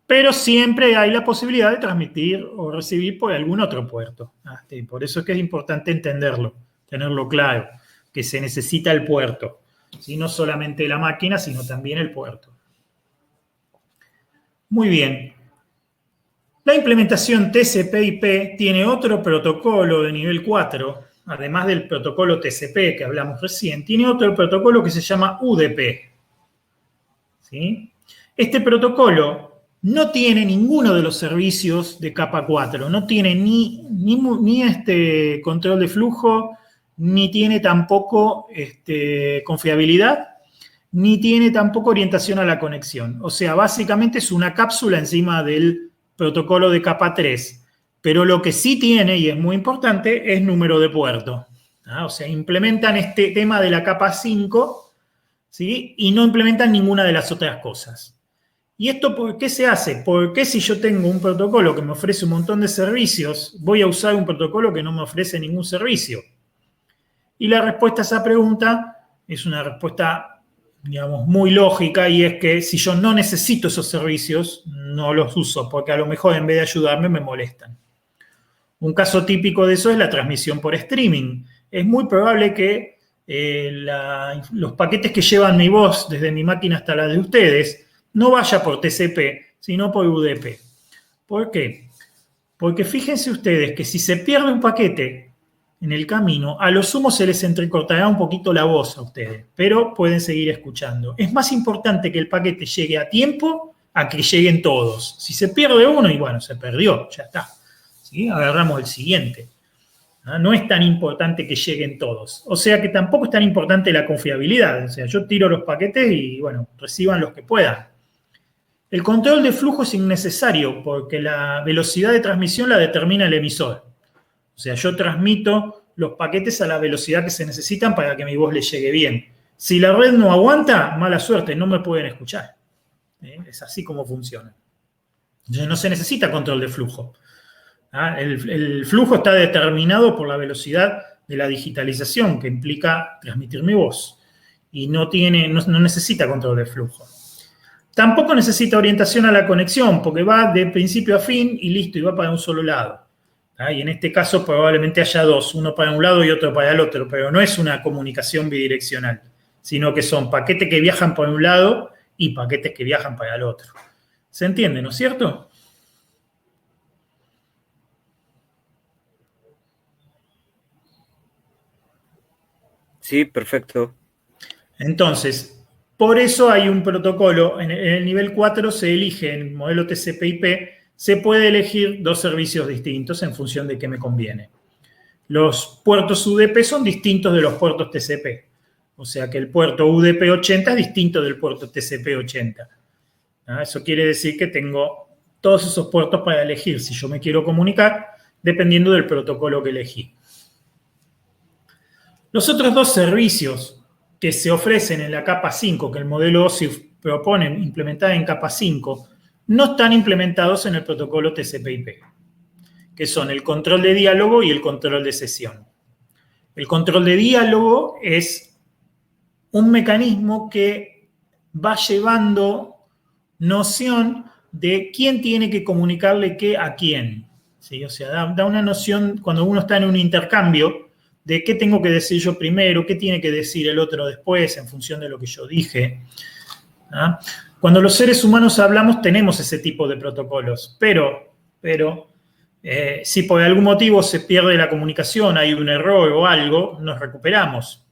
Speaker 1: Pero siempre hay la posibilidad de transmitir o recibir por algún otro puerto. Por eso es que es importante entenderlo, tenerlo claro, que se necesita el puerto. ¿Sí? No solamente la máquina, sino también el puerto. Muy bien. La implementación TCP/IP tiene otro protocolo de nivel 4, además del protocolo TCP que hablamos recién, tiene otro protocolo que se llama UDP. ¿Sí? Este protocolo no tiene ninguno de los servicios de capa 4, no tiene ni este control de flujo, ni tiene tampoco confiabilidad, ni tiene tampoco orientación a la conexión. O sea, básicamente es una cápsula encima del protocolo de capa 3, pero lo que sí tiene, y es muy importante, es número de puerto. O sea, implementan este tema de la capa 5, ¿sí? Y no implementan ninguna de las otras cosas. ¿Y esto por qué se hace? Porque si yo tengo un protocolo que me ofrece un montón de servicios, voy a usar un protocolo que no me ofrece ningún servicio. Y la respuesta a esa pregunta es una respuesta, digamos, muy lógica, y es que si yo no necesito esos servicios, no los uso, porque a lo mejor en vez de ayudarme me molestan. Un caso típico de eso es la transmisión por streaming. Es muy probable que los paquetes que llevan mi voz desde mi máquina hasta la de ustedes no vaya por TCP, sino por UDP. ¿Por qué? Porque fíjense ustedes que si se pierde un paquete en el camino, a lo sumo se les entrecortará un poquito la voz a ustedes, pero pueden seguir escuchando. Es más importante que el paquete llegue a tiempo a que lleguen todos. Si se pierde uno, y bueno, se perdió, ya está. ¿Sí? Agarramos el siguiente. No es tan importante que lleguen todos. O sea que tampoco es tan importante la confiabilidad. O sea, yo tiro los paquetes y, bueno, reciban los que puedan. El control de flujo es innecesario porque la velocidad de transmisión la determina el emisor. O sea, yo transmito los paquetes a la velocidad que se necesitan para que mi voz les llegue bien. Si la red no aguanta, mala suerte, no me pueden escuchar. Es así como funciona. Entonces no se necesita control de flujo. El flujo está determinado por la velocidad de la digitalización que implica transmitir mi voz. Y no necesita control de flujo. Tampoco necesita orientación a la conexión, porque va de principio a fin y listo, y va para un solo lado. Y en este caso probablemente haya dos, uno para un lado y otro para el otro, pero no es una comunicación bidireccional, sino que son paquetes que viajan por un lado y paquetes que viajan para el otro. ¿Se entiende, no es cierto?
Speaker 5: Sí, perfecto.
Speaker 1: Entonces, por eso hay un protocolo, en el nivel 4 se elige, en el modelo TCP/IP, se puede elegir dos servicios distintos en función de qué me conviene. Los puertos UDP son distintos de los puertos TCP. O sea que el puerto UDP 80 es distinto del puerto TCP 80. Eso quiere decir que tengo todos esos puertos para elegir si yo me quiero comunicar, dependiendo del protocolo que elegí. Los otros dos servicios que se ofrecen en la capa 5, que el modelo OSI propone implementar en capa 5, no están implementados en el protocolo TCP/IP, que son el control de diálogo y el control de sesión. El control de diálogo es un mecanismo que va llevando noción de quién tiene que comunicarle qué a quién. ¿Sí? O sea, da una noción, cuando uno está en un intercambio de qué tengo que decir yo primero, qué tiene que decir el otro después en función de lo que yo dije. ¿Ah? Cuando los seres humanos hablamos tenemos ese tipo de protocolos, pero si por algún motivo se pierde la comunicación, hay un error o algo, nos recuperamos.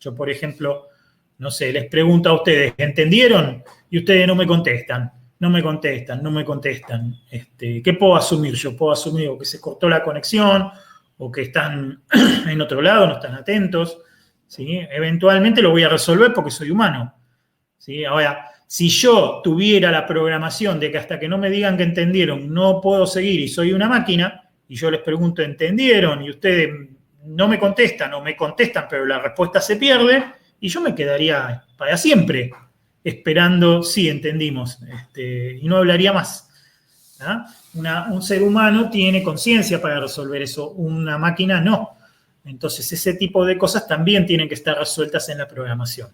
Speaker 1: Yo, por ejemplo, no sé, les pregunto a ustedes, ¿entendieron? Y ustedes no me contestan. ¿Qué puedo asumir? Yo puedo asumir o que se cortó la conexión o que están en otro lado, no están atentos. ¿Sí? Eventualmente lo voy a resolver porque soy humano. ¿Sí? Ahora, si yo tuviera la programación de que hasta que no me digan que entendieron no puedo seguir y soy una máquina, y yo les pregunto, ¿entendieron? Y ustedes no me contestan o me contestan, pero la respuesta se pierde, y yo me quedaría para siempre esperando, sí, entendimos, y no hablaría más. ¿Ah? Un ser humano tiene conciencia para resolver eso, una máquina no. Entonces, ese tipo de cosas también tienen que estar resueltas en la programación.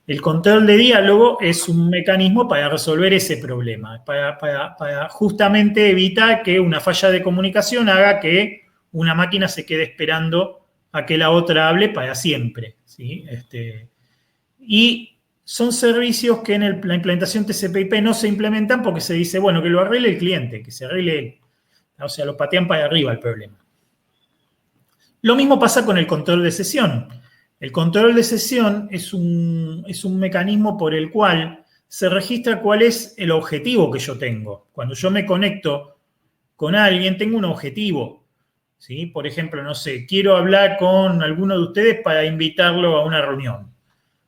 Speaker 1: El control de diálogo es un mecanismo para resolver ese problema, para justamente evitar que una falla de comunicación haga que una máquina se quede esperando a que la otra hable para siempre. ¿Sí? Y son servicios que en la implementación TCP/IP no se implementan porque se dice, bueno, que lo arregle el cliente, que se arregle él. O sea, lo patean para arriba el problema. Lo mismo pasa con el control de sesión. El control de sesión es un mecanismo por el cual se registra cuál es el objetivo que yo tengo. Cuando yo me conecto con alguien, tengo un objetivo. ¿Sí? Por ejemplo, no sé, quiero hablar con alguno de ustedes para invitarlo a una reunión.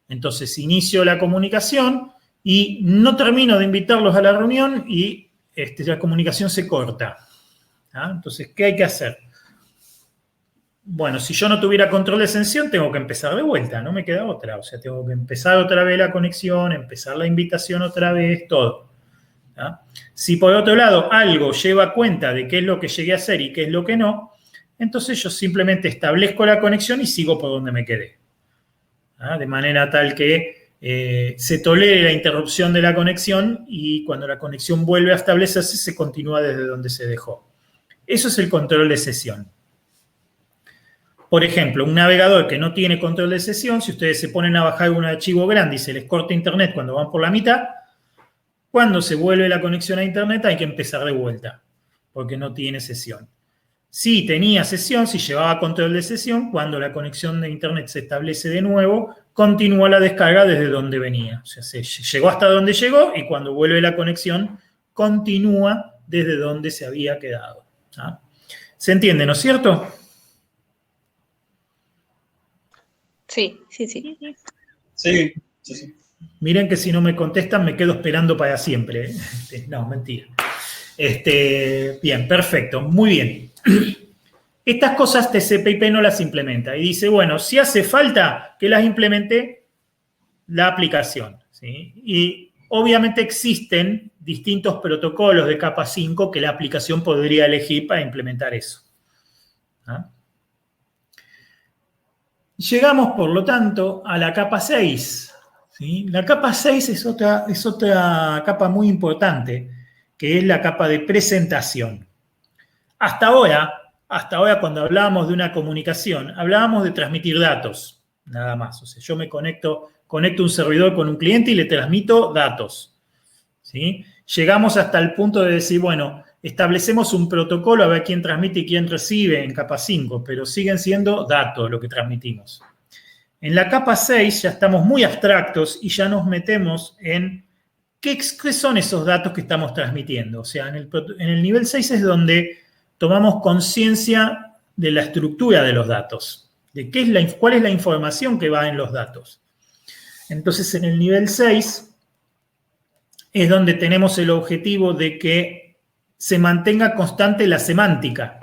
Speaker 1: Entonces, inicio la comunicación y no termino de invitarlos a la reunión y la comunicación se corta. ¿Ah? Entonces, ¿qué hay que hacer? Bueno, si yo no tuviera control de sesión, tengo que empezar de vuelta, no me queda otra. O sea, tengo que empezar otra vez la conexión, empezar la invitación otra vez, todo. ¿Ah? Si por otro lado algo lleva cuenta de qué es lo que llegué a hacer y qué es lo que no, entonces yo simplemente establezco la conexión y sigo por donde me quedé. ¿Ah? De manera tal que se tolere la interrupción de la conexión y cuando la conexión vuelve a establecerse, se continúa desde donde se dejó. Eso es el control de sesión. Por ejemplo, un navegador que no tiene control de sesión, si ustedes se ponen a bajar un archivo grande y se les corta internet cuando van por la mitad, cuando se vuelve la conexión a internet hay que empezar de vuelta, porque no tiene sesión. Si tenía sesión, si llevaba control de sesión, cuando la conexión de internet se establece de nuevo, continúa la descarga desde donde venía. O sea, se llegó hasta donde llegó y cuando vuelve la conexión, continúa desde donde se había quedado. ¿Ah? ¿Se entiende, no es cierto?
Speaker 4: Sí.
Speaker 3: Sí.
Speaker 1: Miren que si no me contestan me quedo esperando para siempre. No, mentira. Bien, perfecto, muy bien. Estas cosas TCP/IP no las implementa y dice, bueno, si hace falta que las implemente la aplicación. ¿Sí? Y obviamente existen distintos protocolos de capa 5 que la aplicación podría elegir para implementar eso. ¿Ah? Llegamos, por lo tanto, a la capa 6. ¿Sí? La capa 6 es otra capa muy importante, que es la capa de presentación. Hasta ahora, cuando hablábamos de una comunicación, hablábamos de transmitir datos, nada más. O sea, yo me conecto un servidor con un cliente y le transmito datos. ¿Sí? Llegamos hasta el punto de decir, bueno, establecemos un protocolo a ver quién transmite y quién recibe en capa 5, pero siguen siendo datos lo que transmitimos. En la capa 6 ya estamos muy abstractos y ya nos metemos en qué son esos datos que estamos transmitiendo. O sea, en el nivel 6 es donde tomamos conciencia de la estructura de los datos, de cuál es la información que va en los datos. Entonces, en el nivel 6 es donde tenemos el objetivo de que se mantenga constante la semántica,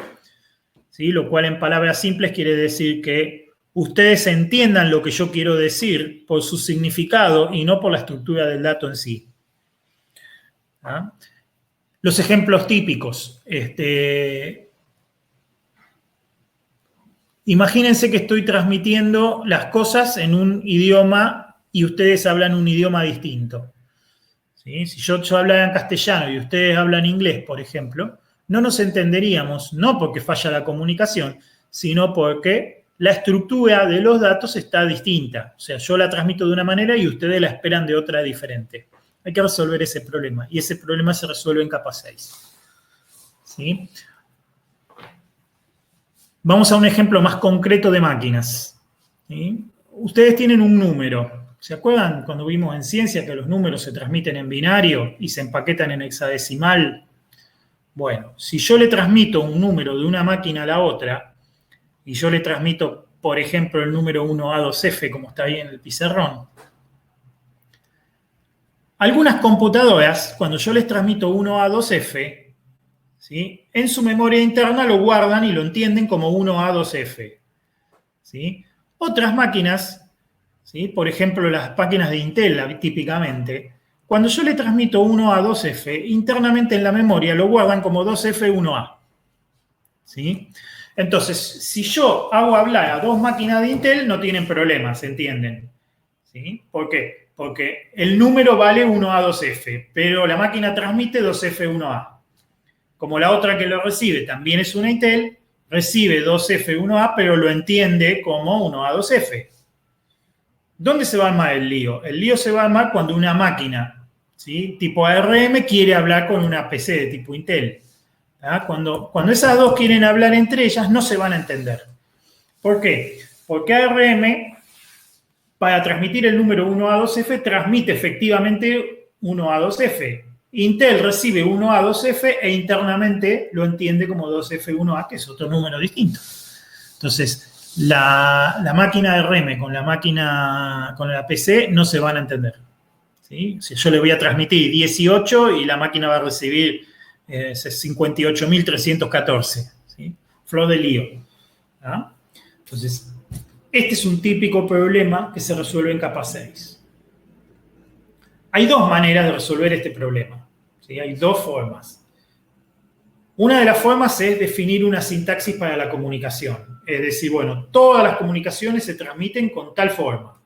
Speaker 1: ¿sí? Lo cual en palabras simples quiere decir que ustedes entiendan lo que yo quiero decir por su significado y no por la estructura del dato en sí. ¿Ah? Los ejemplos típicos. Imagínense que estoy transmitiendo las cosas en un idioma y ustedes hablan un idioma distinto. ¿Sí? Si yo hablara en castellano y ustedes hablan inglés, por ejemplo, no nos entenderíamos, no porque falla la comunicación, sino porque la estructura de los datos está distinta. O sea, yo la transmito de una manera y ustedes la esperan de otra diferente. Hay que resolver ese problema. Y ese problema se resuelve en capa 6. ¿Sí? Vamos a un ejemplo más concreto de máquinas. ¿Sí? Ustedes tienen un número. ¿Se acuerdan cuando vimos en ciencia que los números se transmiten en binario y se empaquetan en hexadecimal? Bueno, si yo le transmito un número de una máquina a la otra, y yo le transmito, por ejemplo, el número 1A2F, como está ahí en el pizarrón, algunas computadoras, cuando yo les transmito 1A2F, ¿sí?, en su memoria interna lo guardan y lo entienden como 1A2F. ¿Sí? Otras máquinas, ¿sí?, por ejemplo, las máquinas de Intel, típicamente, cuando yo le transmito 1A2F, internamente en la memoria lo guardan como 2F1A. ¿Sí? Entonces, si yo hago hablar a dos máquinas de Intel, no tienen problemas, ¿se entienden? ¿Sí? ¿Por qué? Porque el número vale 1A2F, pero la máquina transmite 2F1A. Como la otra que lo recibe también es una Intel, recibe 2F1A, pero lo entiende como 1A2F. ¿Dónde se va a armar el lío? El lío se va a armar cuando una máquina, ¿sí?, tipo ARM quiere hablar con una PC de tipo Intel. ¿Ah? Cuando esas dos quieren hablar entre ellas, no se van a entender. ¿Por qué? Porque ARM, para transmitir el número 1A2F, transmite efectivamente 1A2F. Intel recibe 1A2F e internamente lo entiende como 2F1A, que es otro número distinto. Entonces, la máquina ARM con la PC no se van a entender. ¿Sí? Si yo le voy a transmitir 18 y la máquina va a recibir 58.314. ¿Sí? Flor de lío. ¿Ah? Entonces, este es un típico problema que se resuelve en capa 6. Hay dos maneras de resolver este problema. ¿Sí? Hay dos formas. Una de las formas es definir una sintaxis para la comunicación. Es decir, bueno, todas las comunicaciones se transmiten con tal forma.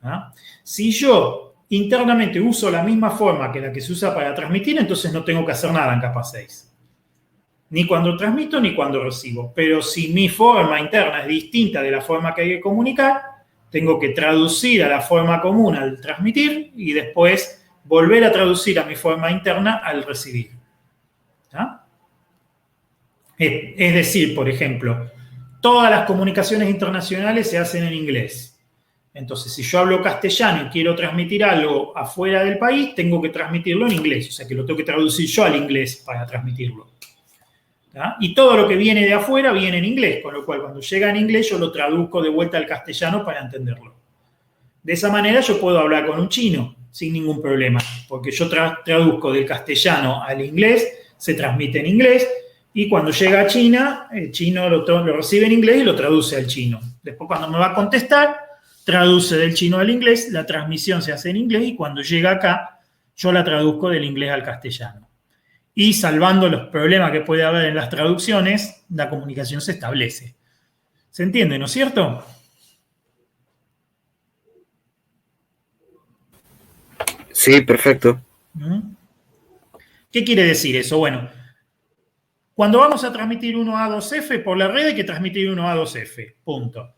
Speaker 1: ¿Ah? Si yo internamente uso la misma forma que la que se usa para transmitir, entonces no tengo que hacer nada en capa 6. Ni cuando transmito ni cuando recibo. Pero si mi forma interna es distinta de la forma que hay que comunicar, tengo que traducir a la forma común al transmitir y después volver a traducir a mi forma interna al recibir. ¿Ah? Es decir, por ejemplo, todas las comunicaciones internacionales se hacen en inglés. Entonces, si yo hablo castellano y quiero transmitir algo afuera del país, tengo que transmitirlo en inglés. O sea, que lo tengo que traducir yo al inglés para transmitirlo. ¿Ah? Y todo lo que viene de afuera viene en inglés, con lo cual cuando llega en inglés yo lo traduzco de vuelta al castellano para entenderlo. De esa manera yo puedo hablar con un chino sin ningún problema, porque yo traduzco del castellano al inglés, se transmite en inglés, y cuando llega a China, el chino lo recibe en inglés y lo traduce al chino. Después cuando me va a contestar, traduce del chino al inglés, la transmisión se hace en inglés y cuando llega acá, yo la traduzco del inglés al castellano. Y salvando los problemas que puede haber en las traducciones, la comunicación se establece. ¿Se entiende, no es cierto?
Speaker 5: Sí, perfecto.
Speaker 1: ¿Qué quiere decir eso? Bueno, cuando vamos a transmitir 1A2F por la red hay que transmitir 1A2F, punto.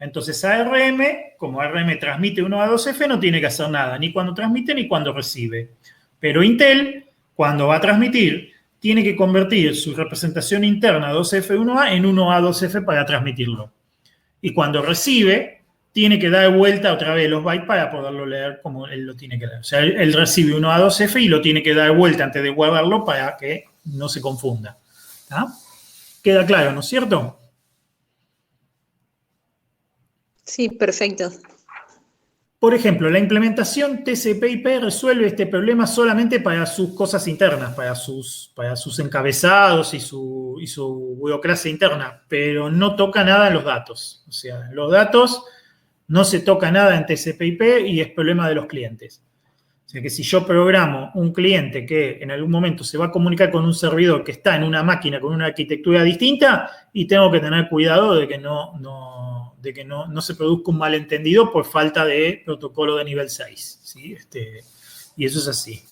Speaker 1: Entonces ARM, como ARM transmite 1A2F, no tiene que hacer nada, ni cuando transmite ni cuando recibe. Pero Intel, cuando va a transmitir, tiene que convertir su representación interna 2F1A en 1A2F para transmitirlo. Y cuando recibe, tiene que dar vuelta otra vez los bytes para poderlo leer como él lo tiene que leer. O sea, él recibe 1A2F y lo tiene que dar vuelta antes de guardarlo para que no se confunda. ¿Ah? ¿Queda claro, no es cierto?
Speaker 4: Sí, perfecto.
Speaker 1: Por ejemplo, la implementación TCP/IP resuelve este problema solamente para sus cosas internas, para sus encabezados y su burocracia interna, pero no toca nada en los datos. O sea, en los datos no se toca nada en TCP/IP y es problema de los clientes. O sea que si yo programo un cliente que en algún momento se va a comunicar con un servidor que está en una máquina con una arquitectura distinta, y tengo que tener cuidado de que no se produzca un malentendido por falta de protocolo de nivel 6. ¿Sí? Y eso es así.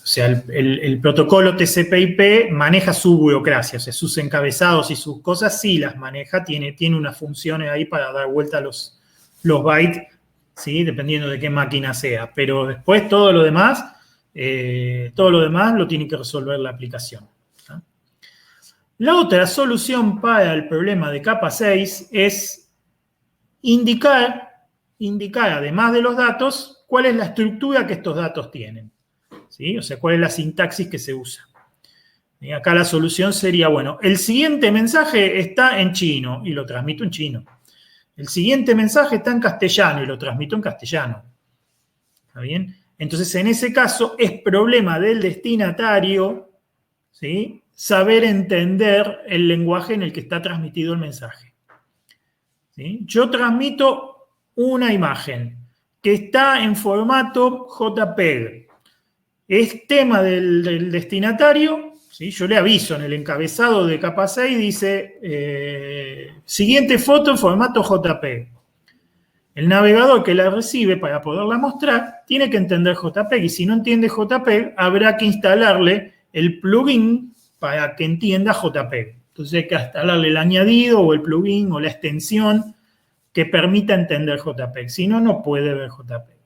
Speaker 1: O sea, el protocolo TCP/IP maneja su burocracia, o sea, sus encabezados y sus cosas sí las maneja, tiene unas funciones ahí para dar vuelta a los bytes, ¿sí? Dependiendo de qué máquina sea. Pero después todo lo demás lo tiene que resolver la aplicación. ¿Sí? La otra solución para el problema de capa 6 es indicar, además de los datos, cuál es la estructura que estos datos tienen. ¿Sí? O sea, cuál es la sintaxis que se usa. Y acá la solución sería, bueno, el siguiente mensaje está en chino y lo transmito en chino. El siguiente mensaje está en castellano y lo transmito en castellano. ¿Está bien? Entonces, en ese caso, es problema del destinatario, ¿sí?, saber entender el lenguaje en el que está transmitido el mensaje. ¿Sí? Yo transmito una imagen que está en formato JPEG. Es tema del destinatario, ¿sí? Yo le aviso en el encabezado de capa 6, dice, siguiente foto en formato JPEG. El navegador que la recibe para poderla mostrar tiene que entender JPEG y si no entiende JPEG, habrá que instalarle el plugin para que entienda JPEG. Entonces hay que instalarle el añadido o el plugin o la extensión que permita entender JPEG. Si no, no puede ver JPEG.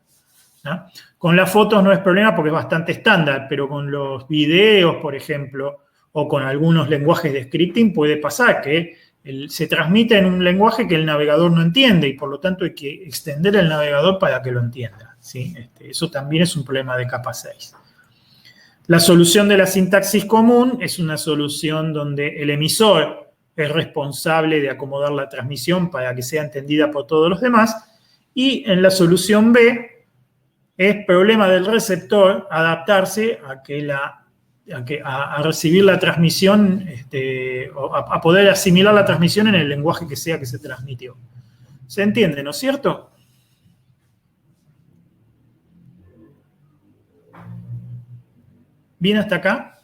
Speaker 1: ¿No? Con las fotos no es problema porque es bastante estándar, pero con los videos, por ejemplo, o con algunos lenguajes de scripting puede pasar que se transmite en un lenguaje que el navegador no entiende y por lo tanto hay que extender el navegador para que lo entienda. ¿Sí? Eso también es un problema de capa 6. La solución de la sintaxis común es una solución donde el emisor es responsable de acomodar la transmisión para que sea entendida por todos los demás y en la solución B es problema del receptor adaptarse a recibir la transmisión, a poder asimilar la transmisión en el lenguaje que sea que se transmitió. ¿Se entiende, no es cierto? ¿Bien hasta acá?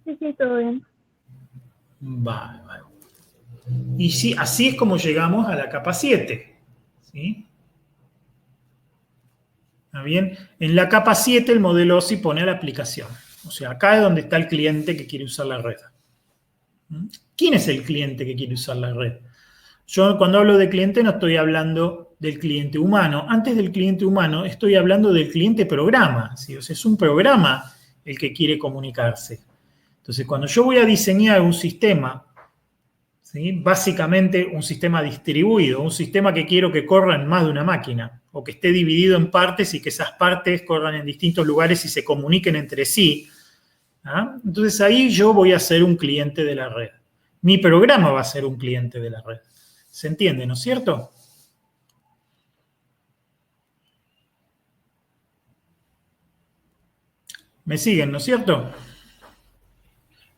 Speaker 6: Sí, todo bien.
Speaker 1: Vale. Y sí, así es como llegamos a la capa 7. ¿Sí? ¿Está bien? En la capa 7 el modelo OSI pone a la aplicación. O sea, acá es donde está el cliente que quiere usar la red. ¿Quién es el cliente que quiere usar la red? Yo cuando hablo de cliente no estoy hablando del cliente humano. Antes del cliente humano estoy hablando del cliente programa. ¿Sí? O sea, es un programa el que quiere comunicarse. Entonces, cuando yo voy a diseñar un sistema, ¿sí?, básicamente un sistema distribuido, un sistema que quiero que corra en más de una máquina, o que esté dividido en partes y que esas partes corran en distintos lugares y se comuniquen entre sí. ¿Ah? Entonces ahí yo voy a ser un cliente de la red. Mi programa va a ser un cliente de la red. ¿Se entiende, no es cierto? ¿Me siguen, no es cierto?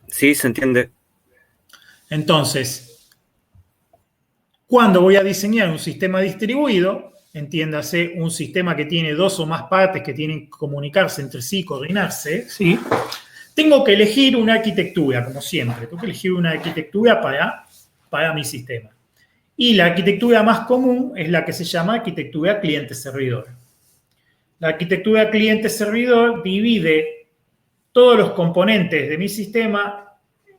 Speaker 5: Sí, se entiende.
Speaker 1: Entonces, cuando voy a diseñar un sistema distribuido, entiéndase, un sistema que tiene dos o más partes que tienen que comunicarse entre sí y coordinarse, ¿sí?, tengo que elegir una arquitectura, como siempre. Tengo que elegir una arquitectura para mi sistema. Y la arquitectura más común es la que se llama arquitectura cliente-servidor. La arquitectura cliente-servidor divide todos los componentes de mi sistema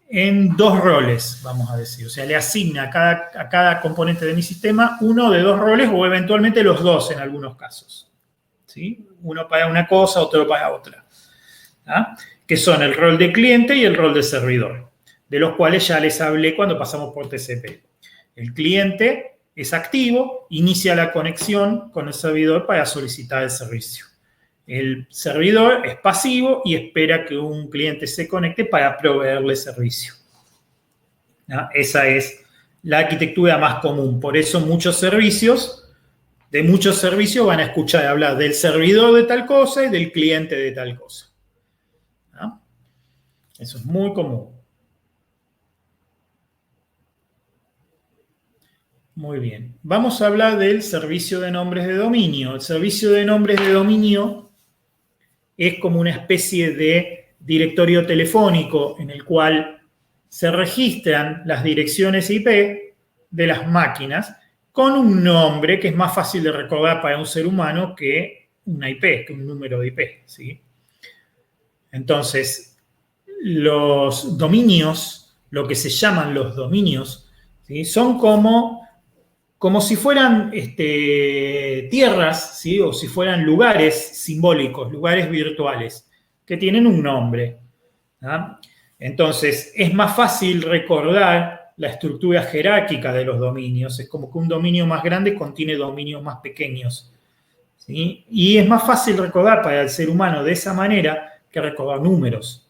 Speaker 1: en dos roles, vamos a decir. O sea, le asigna a cada componente de mi sistema uno de dos roles o eventualmente los dos en algunos casos. ¿Sí? Uno para una cosa, otro para otra. ¿Ah? Que son el rol de cliente y el rol de servidor, de los cuales ya les hablé cuando pasamos por TCP. El cliente es activo, inicia la conexión con el servidor para solicitar el servicio. El servidor es pasivo y espera que un cliente se conecte para proveerle servicio. ¿Ah? Esa es la arquitectura más común. Por eso de muchos servicios van a escuchar hablar del servidor de tal cosa y del cliente de tal cosa. ¿Ah? Eso es muy común. Muy bien. Vamos a hablar del servicio de nombres de dominio. El servicio de nombres de dominio es como una especie de directorio telefónico en el cual se registran las direcciones IP de las máquinas con un nombre que es más fácil de recordar para un ser humano que una IP, que un número de IP, ¿sí? Entonces, los dominios, lo que se llaman los dominios, ¿sí? Son como si fueran tierras, ¿sí? O si fueran lugares simbólicos, lugares virtuales, que tienen un nombre. ¿Ah? Entonces, es más fácil recordar la estructura jerárquica de los dominios. Es como que un dominio más grande contiene dominios más pequeños, ¿sí? Y es más fácil recordar para el ser humano de esa manera que recordar números.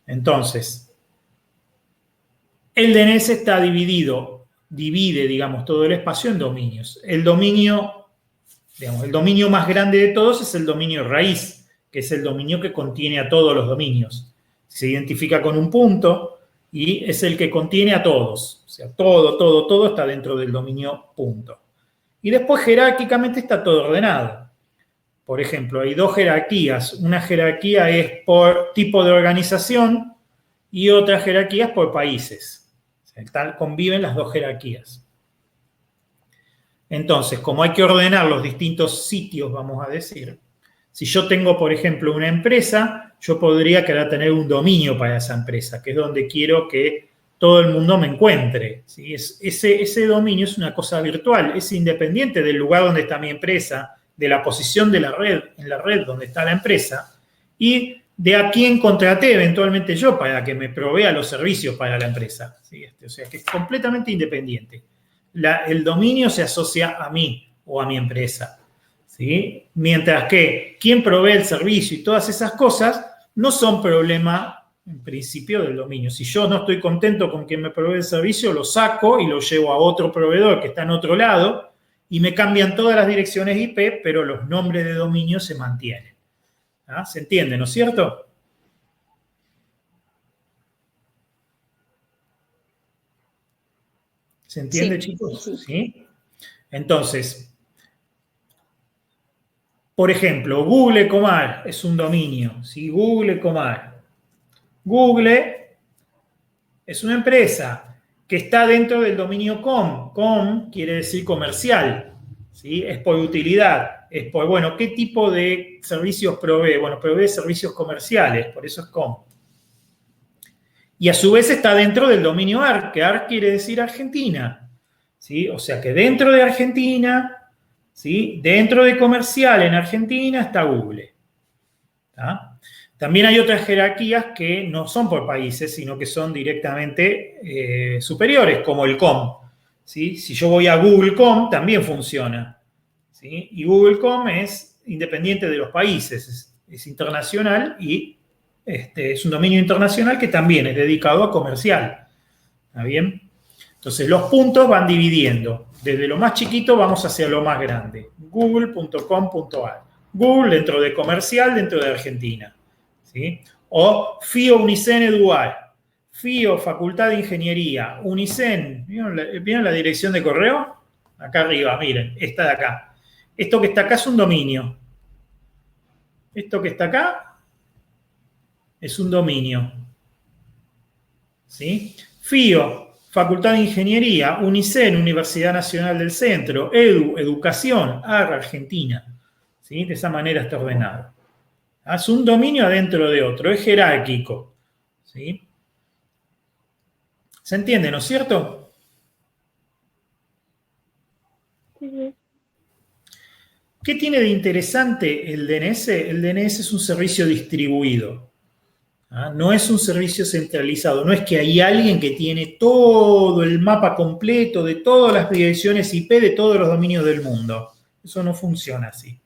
Speaker 1: Entonces, el DNS está divide, digamos, todo el espacio en dominios. El dominio más grande de todos es el dominio raíz, que es el dominio que contiene a todos los dominios. Se identifica con un punto y es el que contiene a todos. O sea, todo está dentro del dominio punto. Y después jerárquicamente está todo ordenado. Por ejemplo, hay dos jerarquías. Una jerarquía es por tipo de organización y otra jerarquía es por países. O sea, conviven las dos jerarquías. Entonces, como hay que ordenar los distintos sitios, vamos a decir, si yo tengo, por ejemplo, una empresa, yo podría querer tener un dominio para esa empresa, que es donde quiero que todo el mundo me encuentre, ¿sí? Ese dominio es una cosa virtual, es independiente del lugar donde está mi empresa, de la posición de la red, en la red donde está la empresa, y de a quién contraté eventualmente yo para que me provea los servicios para la empresa, ¿sí? O sea, que es completamente independiente. El dominio se asocia a mí o a mi empresa, ¿sí? Mientras que quien provee el servicio y todas esas cosas no son problema en principio del dominio. Si yo no estoy contento con quien me provee el servicio, lo saco y lo llevo a otro proveedor que está en otro lado y me cambian todas las direcciones IP, pero los nombres de dominio se mantienen. ¿Ah? ¿Se entiende, no es cierto? ¿Se entiende,
Speaker 4: Sí,
Speaker 1: chicos?
Speaker 4: sí.
Speaker 1: ¿Sí? Entonces, por ejemplo, Google Comar es un dominio, ¿sí? Google Comar. Google es una empresa que está dentro del dominio com. Com quiere decir comercial, ¿sí? Es por utilidad, es por, bueno, ¿qué tipo de servicios provee? Bueno, provee servicios comerciales, por eso es com. Y a su vez está dentro del dominio ARC, que ARC quiere decir Argentina, ¿sí? O sea que dentro de Argentina, ¿sí? Dentro de comercial en Argentina está Google. ¿Tá? También hay otras jerarquías que no son por países, sino que son directamente superiores, como el com. ¿Sí? Si yo voy a Google.com, también funciona, ¿sí? Y Google.com es independiente de los países, es internacional y es un dominio internacional que también es dedicado a comercial. ¿Está bien? Entonces, los puntos van dividiendo. Desde lo más chiquito vamos hacia lo más grande. Google.com.ar. Google dentro de comercial, dentro de Argentina, ¿sí? O FIO Unicen Eduar. FIO, Facultad de Ingeniería. Unicen, ¿vieron la dirección de correo? Acá arriba, miren, esta de acá. Esto que está acá es un dominio. Esto que está acá es un dominio, ¿sí? FIO, Facultad de Ingeniería. Unicen, Universidad Nacional del Centro. Educación, Argentina. ¿Sí? De esa manera está ordenado. Es un dominio adentro de otro, es jerárquico, ¿sí? ¿Se entiende, no es cierto? ¿Qué tiene de interesante el DNS? El DNS es un servicio distribuido. No es un servicio centralizado. No es que hay alguien que tiene todo el mapa completo de todas las direcciones IP de todos los dominios del mundo. Eso no funciona así.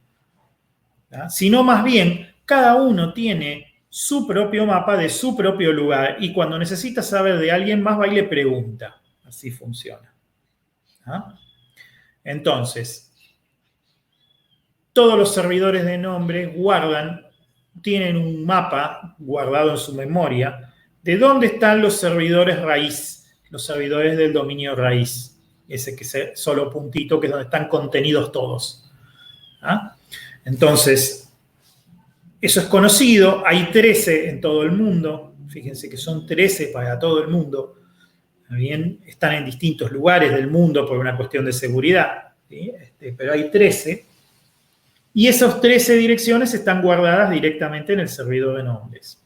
Speaker 1: Sino más bien, cada uno tiene su propio mapa de su propio lugar y cuando necesita saber de alguien más va y le pregunta. Así funciona. Entonces, todos los servidores de nombre tienen un mapa guardado en su memoria de dónde están los servidores raíz, los servidores del dominio raíz, ese que es solo puntito, que es donde están contenidos todos. Entonces, eso es conocido, hay 13 en todo el mundo, fíjense que son 13 para todo el mundo, ¿bien? Están en distintos lugares del mundo por una cuestión de seguridad, ¿sí? Pero hay 13. Y esas 13 direcciones están guardadas directamente en el servidor de nombres.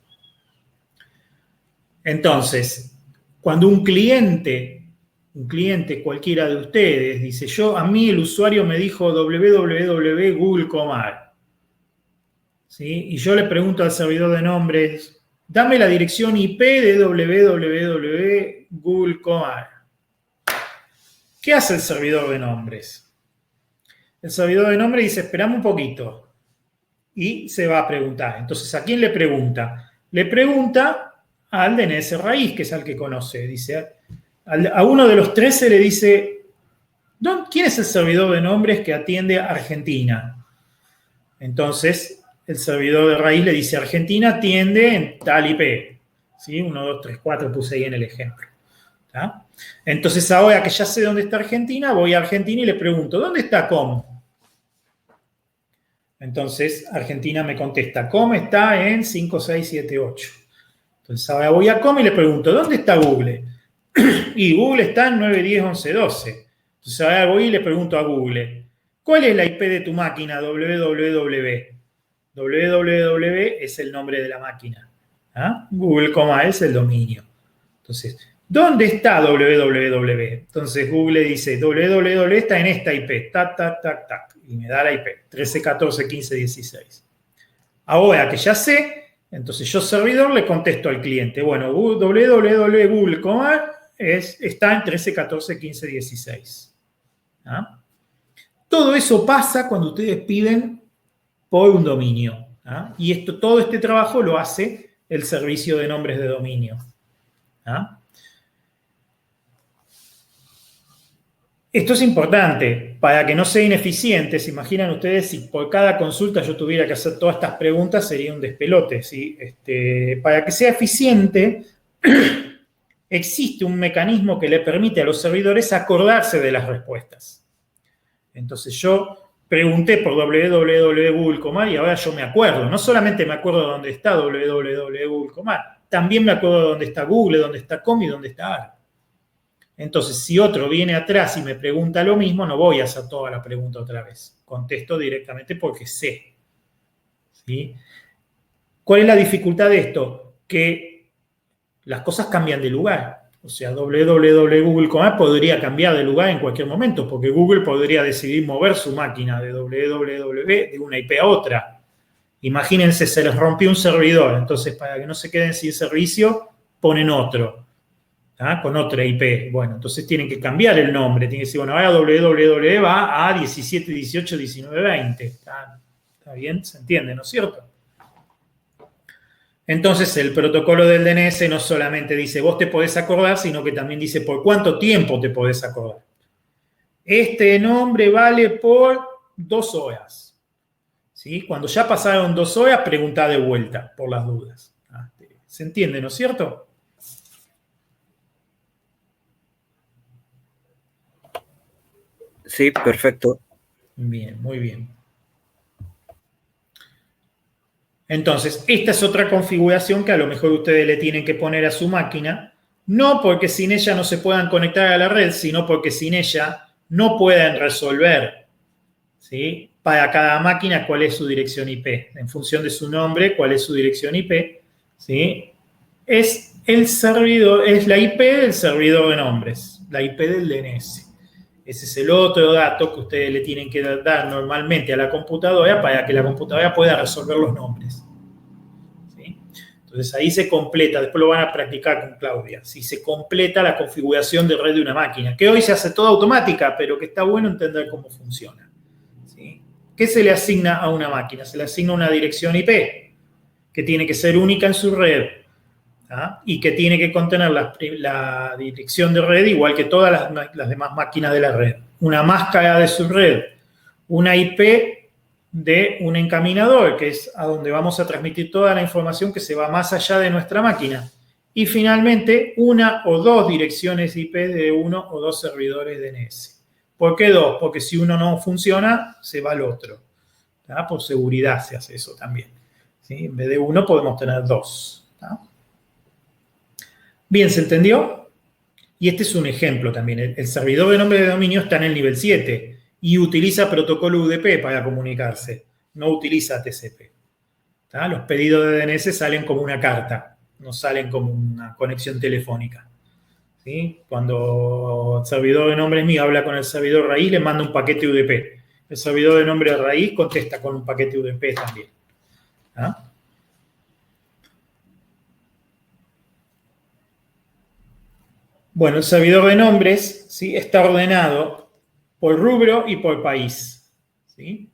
Speaker 1: Entonces, cuando un cliente cualquiera de ustedes dice, a mí el usuario me dijo www.google.com, ¿sí? Y yo le pregunto al servidor de nombres, dame la dirección IP de www.google.com. ¿Qué hace el servidor de nombres? El servidor de nombres dice, esperame un poquito. Y se va a preguntar. Entonces, ¿a quién le pregunta? Le pregunta al DNS raíz, que es al que conoce. Dice, a uno de los 13 le dice, ¿quién es el servidor de nombres que atiende a Argentina? Entonces, el servidor de raíz le dice, Argentina atiende en tal IP. ¿Sí? 1, 2, 3, 4 puse ahí en el ejemplo. ¿Tá? Entonces, ahora que ya sé dónde está Argentina, voy a Argentina y le pregunto, ¿dónde está COM? Entonces, Argentina me contesta, COM está en 5678. Entonces, ahora voy a COM y le pregunto, ¿dónde está Google? Y Google está en 910.11.12. Entonces, ahora voy y le pregunto a Google, ¿cuál es la IP de tu máquina? www. www es el nombre de la máquina. ¿Ah? Google, es el dominio. Entonces, ¿dónde está www? Entonces Google dice, www está en esta IP, tac, tac, tac, tac, y me da la IP, 13.14.15.16. Ahora que ya sé, entonces yo servidor le contesto al cliente, bueno, www.google.com está en 13.14.15.16. ¿Ah? Todo eso pasa cuando ustedes piden por un dominio. ¿Ah? Y todo este trabajo lo hace el servicio de nombres de dominio. ¿Ah? Esto es importante para que no sea ineficiente. ¿Se imaginan ustedes si por cada consulta yo tuviera que hacer todas estas preguntas? Sería un despelote. ¿Sí? Para que sea eficiente, existe un mecanismo que le permite a los servidores acordarse de las respuestas. Entonces yo pregunté por www.google.com y ahora yo me acuerdo. No solamente me acuerdo dónde está www.google.com, también me acuerdo dónde está Google, dónde está com y dónde está AR. Entonces, si otro viene atrás y me pregunta lo mismo, no voy a hacer toda la pregunta otra vez. Contesto directamente porque sé. ¿Sí? ¿Cuál es la dificultad de esto? Que las cosas cambian de lugar. O sea, www.google.com podría cambiar de lugar en cualquier momento, porque Google podría decidir mover su máquina de www de una IP a otra. Imagínense, se les rompió un servidor. Entonces, para que no se queden sin servicio, ponen otro. Con otra IP. Bueno, entonces tienen que cambiar el nombre. Tienen que decir, bueno, ahora www va a 17, 18, 19, 20. ¿Está bien? ¿Se entiende, no es cierto? Entonces, el protocolo del DNS no solamente dice vos te podés acordar, sino que también dice por cuánto tiempo te podés acordar. Este nombre vale por 2 horas. ¿Sí? Cuando ya pasaron 2 horas, preguntá de vuelta, por las dudas. ¿Se entiende, no es cierto?
Speaker 5: Sí, perfecto.
Speaker 1: Bien, muy bien. Entonces, esta es otra configuración que a lo mejor ustedes le tienen que poner a su máquina, no porque sin ella no se puedan conectar a la red, sino porque sin ella no pueden resolver, ¿sí? Para cada máquina cuál es su dirección IP. En función de su nombre, cuál es su dirección IP, ¿sí? Es el servidor, es la IP del servidor de nombres, la IP del DNS. Ese es el otro dato que ustedes le tienen que dar normalmente a la computadora para que la computadora pueda resolver los nombres. ¿Sí? Entonces ahí se completa, después lo van a practicar con Claudia, si se completa la configuración de red de una máquina, que hoy se hace toda automática, pero que está bueno entender cómo funciona. ¿Sí? ¿Qué se le asigna a una máquina? Se le asigna una dirección IP, que tiene que ser única en su red. ¿Ah? Y que tiene que contener la dirección de red igual que todas las demás máquinas de la red. Una máscara de su red, una IP de un encaminador, que es a donde vamos a transmitir toda la información que se va más allá de nuestra máquina. Y finalmente, 1 o 2 direcciones IP de 1 o 2 servidores DNS. ¿Por qué 2? Porque si uno no funciona, se va al otro. ¿Ah? Por seguridad se hace eso también. ¿Sí? En vez de 1 podemos tener 2. ¿Ah? Bien, ¿se entendió? Y este es un ejemplo también. El servidor de nombre de dominio está en el nivel 7 y utiliza protocolo UDP para comunicarse. no utiliza TCP. ¿Tá? Los pedidos de DNS salen como una carta, no salen como una conexión telefónica. ¿Sí? Cuando el servidor de nombre mío habla con el servidor raíz, le manda un paquete UDP. El servidor de nombre raíz contesta con un paquete UDP también. ¿Ah? Bueno, el servidor de nombres, ¿sí?, está ordenado por rubro y por país. ¿Sí?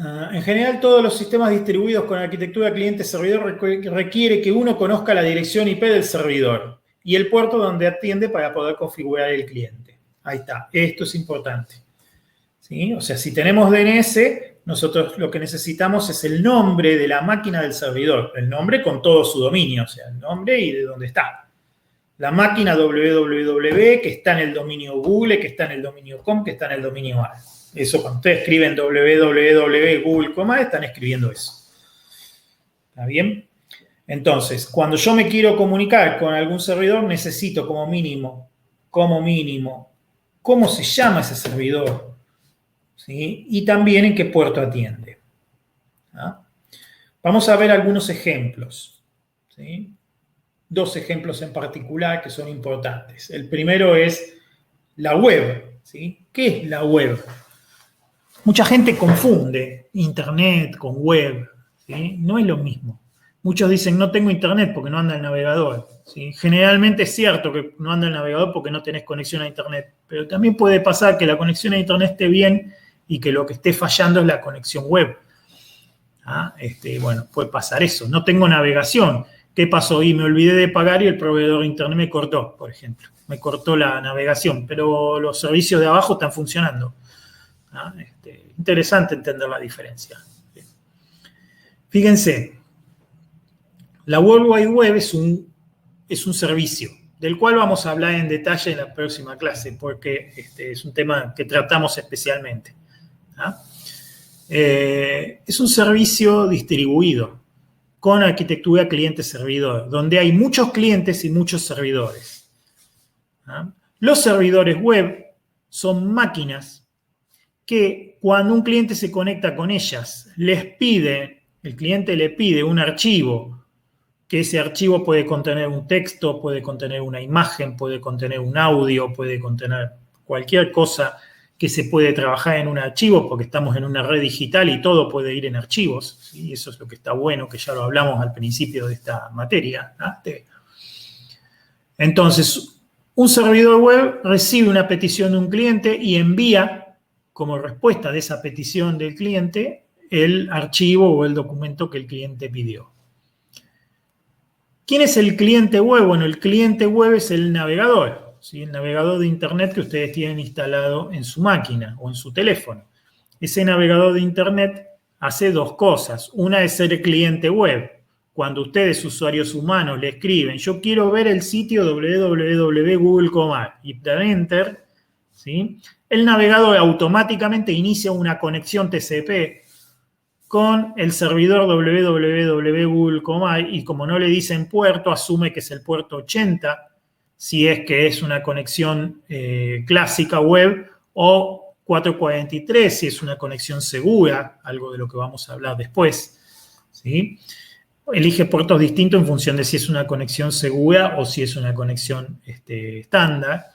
Speaker 1: En general, todos los sistemas distribuidos con arquitectura cliente-servidor requiere que uno conozca la dirección IP del servidor y el puerto donde atiende para poder configurar el cliente. Ahí está, esto es importante. ¿Sí? O sea, si tenemos DNS, nosotros lo que necesitamos es el nombre de la máquina del servidor, el nombre con todo su dominio, o sea, el nombre y de dónde está. La máquina www que está en el dominio Google, que está en el dominio com, que está en el dominio A. Eso cuando ustedes escriben www.google.com, están escribiendo eso. ¿Está bien? Entonces, cuando yo me quiero comunicar con algún servidor, necesito como mínimo, cómo se llama ese servidor, ¿sí? Y también en qué puerto atiende. ¿Ah? Vamos a ver algunos ejemplos, ¿sí? 2 ejemplos en particular que son importantes. El primero es la web, ¿sí? ¿Qué es la web? Mucha gente confunde internet con web, ¿sí? No es lo mismo. Muchos dicen, no tengo internet porque no anda el navegador, ¿sí? Generalmente es cierto que no anda el navegador porque no tenés conexión a internet, pero también puede pasar que la conexión a internet esté bien y que lo que esté fallando es la conexión web. ¿Ah? Bueno, puede pasar eso. No tengo navegación. ¿Qué pasó? Y me olvidé de pagar y el proveedor de internet me cortó, por ejemplo. Me cortó la navegación, pero los servicios de abajo están funcionando. ¿Ah? Interesante entender la diferencia. Fíjense, la World Wide Web es un servicio del cual vamos a hablar en detalle en la próxima clase porque es un tema que tratamos especialmente. ¿Ah? Es un servicio distribuido con arquitectura cliente-servidor, donde hay muchos clientes y muchos servidores. ¿Ah? Los servidores web son máquinas que cuando un cliente se conecta con ellas, el cliente le pide un archivo, que ese archivo puede contener un texto, puede contener una imagen, puede contener un audio, puede contener cualquier cosa que se puede trabajar en un archivo, porque estamos en una red digital y todo puede ir en archivos, ¿sí? Eso es lo que está bueno, que ya lo hablamos al principio de esta materia. ¿No? Entonces, un servidor web recibe una petición de un cliente y envía, como respuesta de esa petición del cliente, el archivo o el documento que el cliente pidió. ¿Quién es el cliente web? Bueno, el cliente web es el navegador, ¿sí? El navegador de internet que ustedes tienen instalado en su máquina o en su teléfono. Ese navegador de internet hace 2 cosas. Una es ser cliente web. Cuando ustedes, usuarios humanos, le escriben, yo quiero ver el sitio www.google.com y dan enter, ¿sí? El navegador automáticamente inicia una conexión TCP con el servidor www.google.com y como no le dicen puerto, asume que es el puerto 80, si es que es una conexión clásica web, o 443 si es una conexión segura, algo de lo que vamos a hablar después, ¿sí? Elige puertos distintos en función de si es una conexión segura o si es una conexión estándar.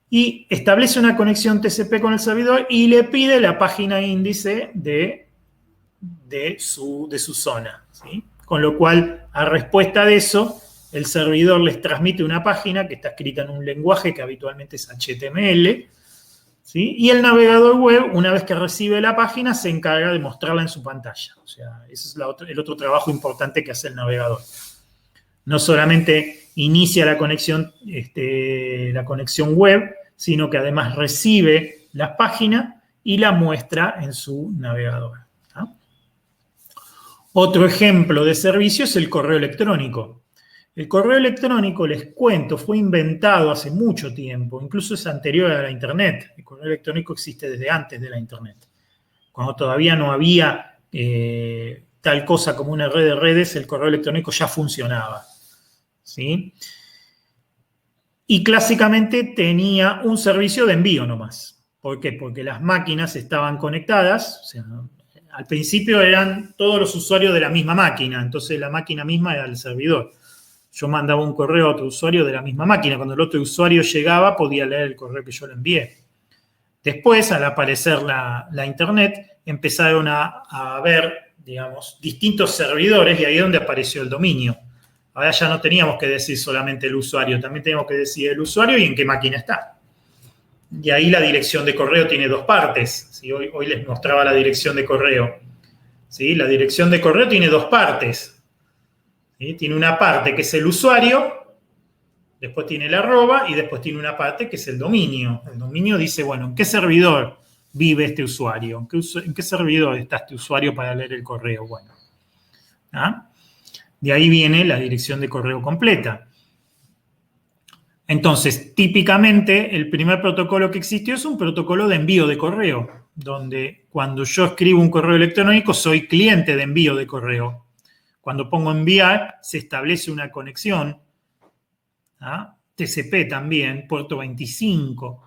Speaker 1: Y establece una conexión TCP con el servidor y le pide la página índice de su zona, ¿sí? Con lo cual, a respuesta de eso, el servidor les transmite una página que está escrita en un lenguaje que habitualmente es HTML, ¿sí? Y el navegador web, una vez que recibe la página, se encarga de mostrarla en su pantalla. O sea, ese es el otro trabajo importante que hace el navegador. No solamente inicia la conexión web, sino que además recibe la página y la muestra en su navegador. ¿Ah? Otro ejemplo de servicio es el correo electrónico. El correo electrónico, les cuento, fue inventado hace mucho tiempo, incluso es anterior a la Internet. El correo electrónico existe desde antes de la Internet. Cuando todavía no había tal cosa como una red de redes, el correo electrónico ya funcionaba, ¿sí? Y clásicamente tenía un servicio de envío nomás. ¿Por qué? Porque las máquinas estaban conectadas, o sea, al principio eran todos los usuarios de la misma máquina, entonces la máquina misma era el servidor. Yo mandaba un correo a otro usuario de la misma máquina. Cuando el otro usuario llegaba, podía leer el correo que yo le envié. Después, al aparecer la Internet, empezaron a haber, digamos, distintos servidores y ahí es donde apareció el dominio. Ahora ya no teníamos que decir solamente el usuario, también teníamos que decir el usuario y en qué máquina está. Y ahí la dirección de correo tiene dos partes. ¿Sí? Hoy les mostraba la dirección de correo. ¿Sí? La dirección de correo tiene dos partes. ¿Sí? Tiene una parte que es el usuario, después tiene el arroba y después tiene una parte que es el dominio. El dominio dice, bueno, ¿en qué servidor vive este usuario? ¿En qué servidor está este usuario para leer el correo? Bueno, ¿ah? De ahí viene la dirección de correo completa. Entonces, típicamente, el primer protocolo que existió es un protocolo de envío de correo, donde cuando yo escribo un correo electrónico soy cliente de envío de correo. Cuando pongo enviar, se establece una conexión, ¿ah? TCP también, puerto 25,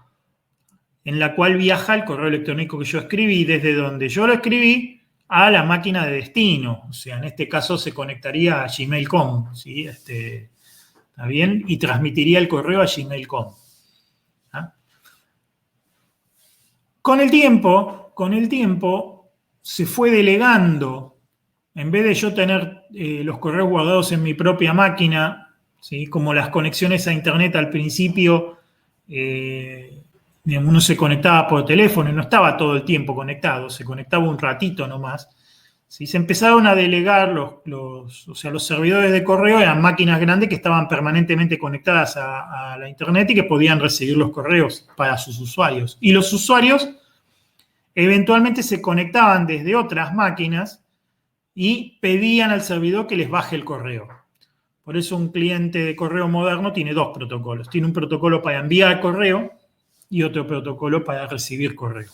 Speaker 1: en la cual viaja el correo electrónico que yo escribí desde donde yo lo escribí a la máquina de destino. O sea, en este caso se conectaría a gmail.com, ¿sí? ¿Está bien? Y transmitiría el correo a gmail.com. ¿Ah? Con el tiempo se fue delegando. En vez de yo tener los correos guardados en mi propia máquina, ¿sí? Como las conexiones a Internet al principio, uno se conectaba por teléfono y no estaba todo el tiempo conectado, se conectaba un ratito nomás. ¿Sí? Se empezaron a delegar los servidores de correo, eran máquinas grandes que estaban permanentemente conectadas a la Internet y que podían recibir los correos para sus usuarios. Y los usuarios eventualmente se conectaban desde otras máquinas y pedían al servidor que les baje el correo. Por eso un cliente de correo moderno tiene dos protocolos. Tiene un protocolo para enviar correo y otro protocolo para recibir correo.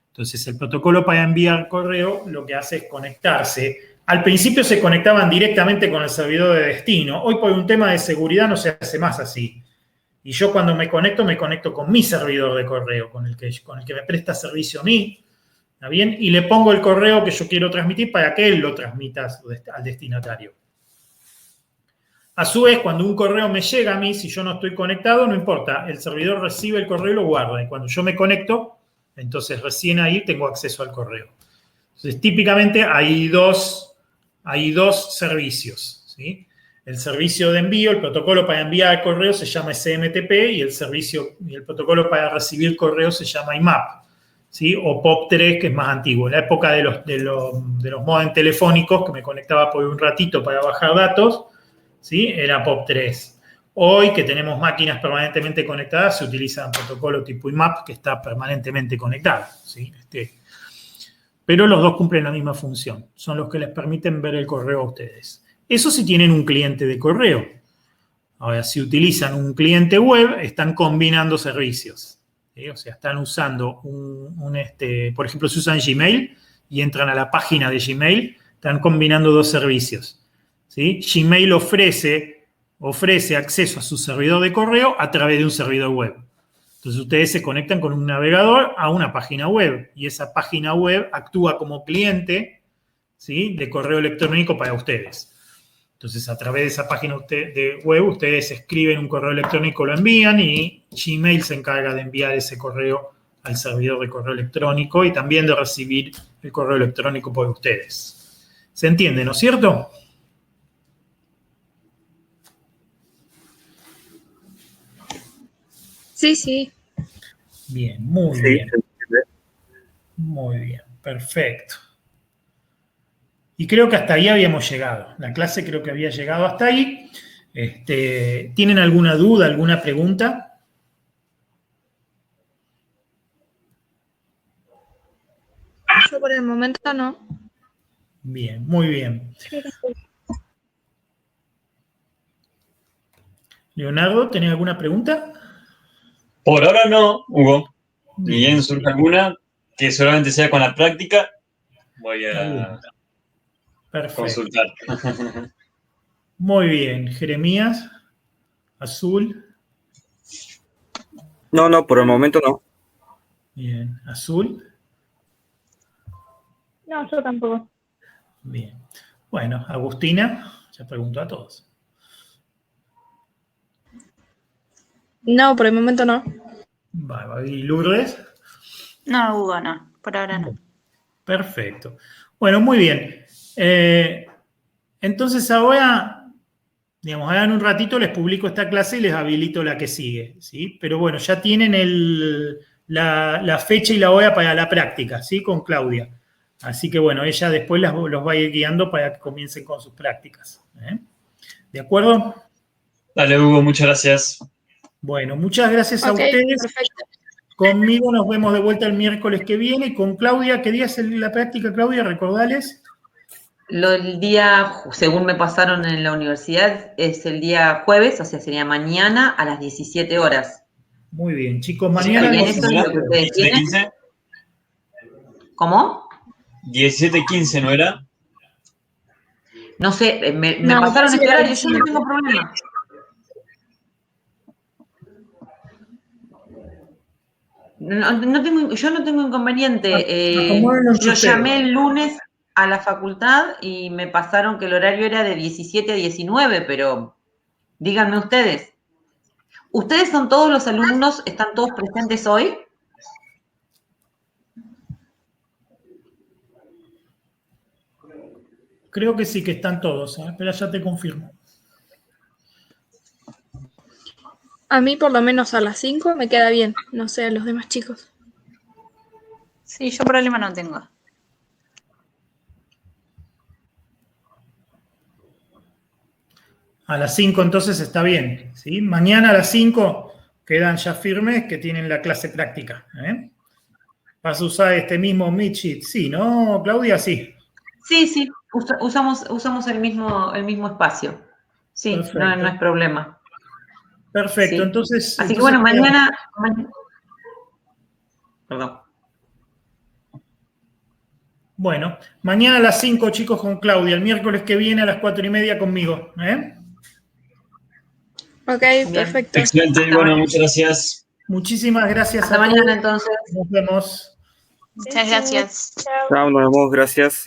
Speaker 1: Entonces, el protocolo para enviar correo lo que hace es conectarse. Al principio se conectaban directamente con el servidor de destino. Hoy, por un tema de seguridad, no se hace más así. Y yo cuando me conecto con mi servidor de correo, con el que me presta servicio a mí, ¿está bien? Y le pongo el correo que yo quiero transmitir para que él lo transmita al destinatario. A su vez, cuando un correo me llega a mí, si yo no estoy conectado, no importa. El servidor recibe el correo y lo guarda. Y cuando yo me conecto, entonces recién ahí tengo acceso al correo. Entonces, típicamente hay dos servicios, ¿sí? El servicio de envío, el protocolo para enviar correo se llama SMTP y el protocolo para recibir correo se llama IMAP, ¿sí? O POP3, que es más antiguo. En la época de los módems telefónicos, que me conectaba por un ratito para bajar datos, ¿sí? Era POP3. Hoy, que tenemos máquinas permanentemente conectadas, se utiliza un protocolo tipo IMAP que está permanentemente conectado, ¿sí? Pero los dos cumplen la misma función. Son los que les permiten ver el correo a ustedes. Eso sí tienen un cliente de correo. Ahora, si utilizan un cliente web, están combinando servicios, ¿sí? O sea, están usando por ejemplo, si usan Gmail y entran a la página de Gmail, están combinando dos servicios, ¿sí? Gmail ofrece acceso a su servidor de correo a través de un servidor web. Entonces, ustedes se conectan con un navegador a una página web y esa página web actúa como cliente, ¿sí? De correo electrónico para ustedes. Entonces, a través de esa página de web, ustedes escriben un correo electrónico, lo envían y Gmail se encarga de enviar ese correo al servidor de correo electrónico y también de recibir el correo electrónico por ustedes. ¿Se entiende, no es cierto?
Speaker 4: Sí, sí.
Speaker 1: Bien, muy
Speaker 5: Sí,
Speaker 1: bien.
Speaker 5: se entiende.
Speaker 1: Muy bien, perfecto. Y creo que hasta ahí habíamos llegado. La clase creo que había llegado hasta ahí. ¿Tienen alguna duda, alguna pregunta?
Speaker 4: Yo por el momento no.
Speaker 1: Bien, muy bien. Leonardo, ¿tenés alguna pregunta?
Speaker 3: Por ahora no, Hugo.
Speaker 1: Bien.
Speaker 3: Ni bien surge alguna, que solamente sea con la práctica, voy
Speaker 1: Está bien.
Speaker 3: a
Speaker 1: Perfecto.
Speaker 3: consultar.
Speaker 1: Muy bien. Jeremías, Azul.
Speaker 5: No, por el momento no.
Speaker 1: Bien. ¿Azul?
Speaker 4: No, yo tampoco.
Speaker 1: Bien. Bueno, Agustina, ya pregunto a todos.
Speaker 4: No, por el momento no.
Speaker 1: ¿Y Lourdes?
Speaker 6: No, Hugo, no. Por ahora no.
Speaker 1: Perfecto. Bueno, muy bien. Entonces ahora, digamos, ahora en un ratito les publico esta clase y les habilito la que sigue, ¿sí? Pero bueno, ya tienen la fecha y la hora para la práctica, ¿sí? Con Claudia. Así que bueno, ella después los va a ir guiando para que comiencen con sus prácticas. ¿De acuerdo?
Speaker 3: Dale, Hugo, muchas gracias.
Speaker 1: Bueno, muchas gracias a
Speaker 4: Ok,
Speaker 1: ustedes.
Speaker 4: perfecto.
Speaker 1: Conmigo nos vemos de vuelta el miércoles que viene. Y con Claudia, ¿qué día es la práctica, Claudia? Recordales.
Speaker 2: El día, según me pasaron en la universidad, es el día jueves, o sea, sería mañana a las 17 horas.
Speaker 1: Muy bien, chicos,
Speaker 2: ¿Está
Speaker 1: mañana.
Speaker 2: bien eso? ¿Es lo que ustedes tienen?
Speaker 3: 17:15.
Speaker 2: ¿Cómo?
Speaker 3: 17:15, ¿no era?
Speaker 2: No sé, me
Speaker 4: No,
Speaker 2: pasaron
Speaker 4: sí,
Speaker 2: este
Speaker 4: era
Speaker 2: horario, yo no
Speaker 4: 19.
Speaker 2: tengo problema. Yo no tengo inconveniente.
Speaker 1: Acomódenlo
Speaker 2: Yo
Speaker 1: ustedes.
Speaker 2: llamé el lunes a la facultad y me pasaron que el horario era de 17 a 19, pero díganme ustedes. ¿Ustedes son todos los alumnos, están todos presentes hoy?
Speaker 1: Creo que sí que están todos, pero ya te confirmo.
Speaker 4: A mí por lo menos a las 5 me queda bien. No sé, a los demás chicos.
Speaker 6: Sí, yo problema no tengo.
Speaker 1: A las 5 entonces está bien, ¿sí? Mañana a las 5 quedan ya firmes que tienen la clase práctica. ¿Vas a usar este mismo Meet Sheet? Sí, ¿no, Claudia? Sí.
Speaker 2: Sí, usamos el mismo espacio. Sí,
Speaker 1: Perfecto.
Speaker 2: no es problema.
Speaker 1: Perfecto,
Speaker 2: Sí.
Speaker 1: entonces...
Speaker 2: Así que bueno, mañana... Perdón.
Speaker 1: Bueno, mañana a las 5, chicos, con Claudia. El miércoles que viene a las 4:30 conmigo.
Speaker 4: Ok,
Speaker 2: Bien.
Speaker 4: perfecto.
Speaker 3: Excelente, bueno, muchas gracias.
Speaker 1: Muchísimas gracias
Speaker 2: Hasta
Speaker 1: a todos.
Speaker 2: mañana entonces.
Speaker 1: Nos vemos.
Speaker 6: Muchas gracias.
Speaker 4: Chao.
Speaker 5: Chao, nos vemos, gracias.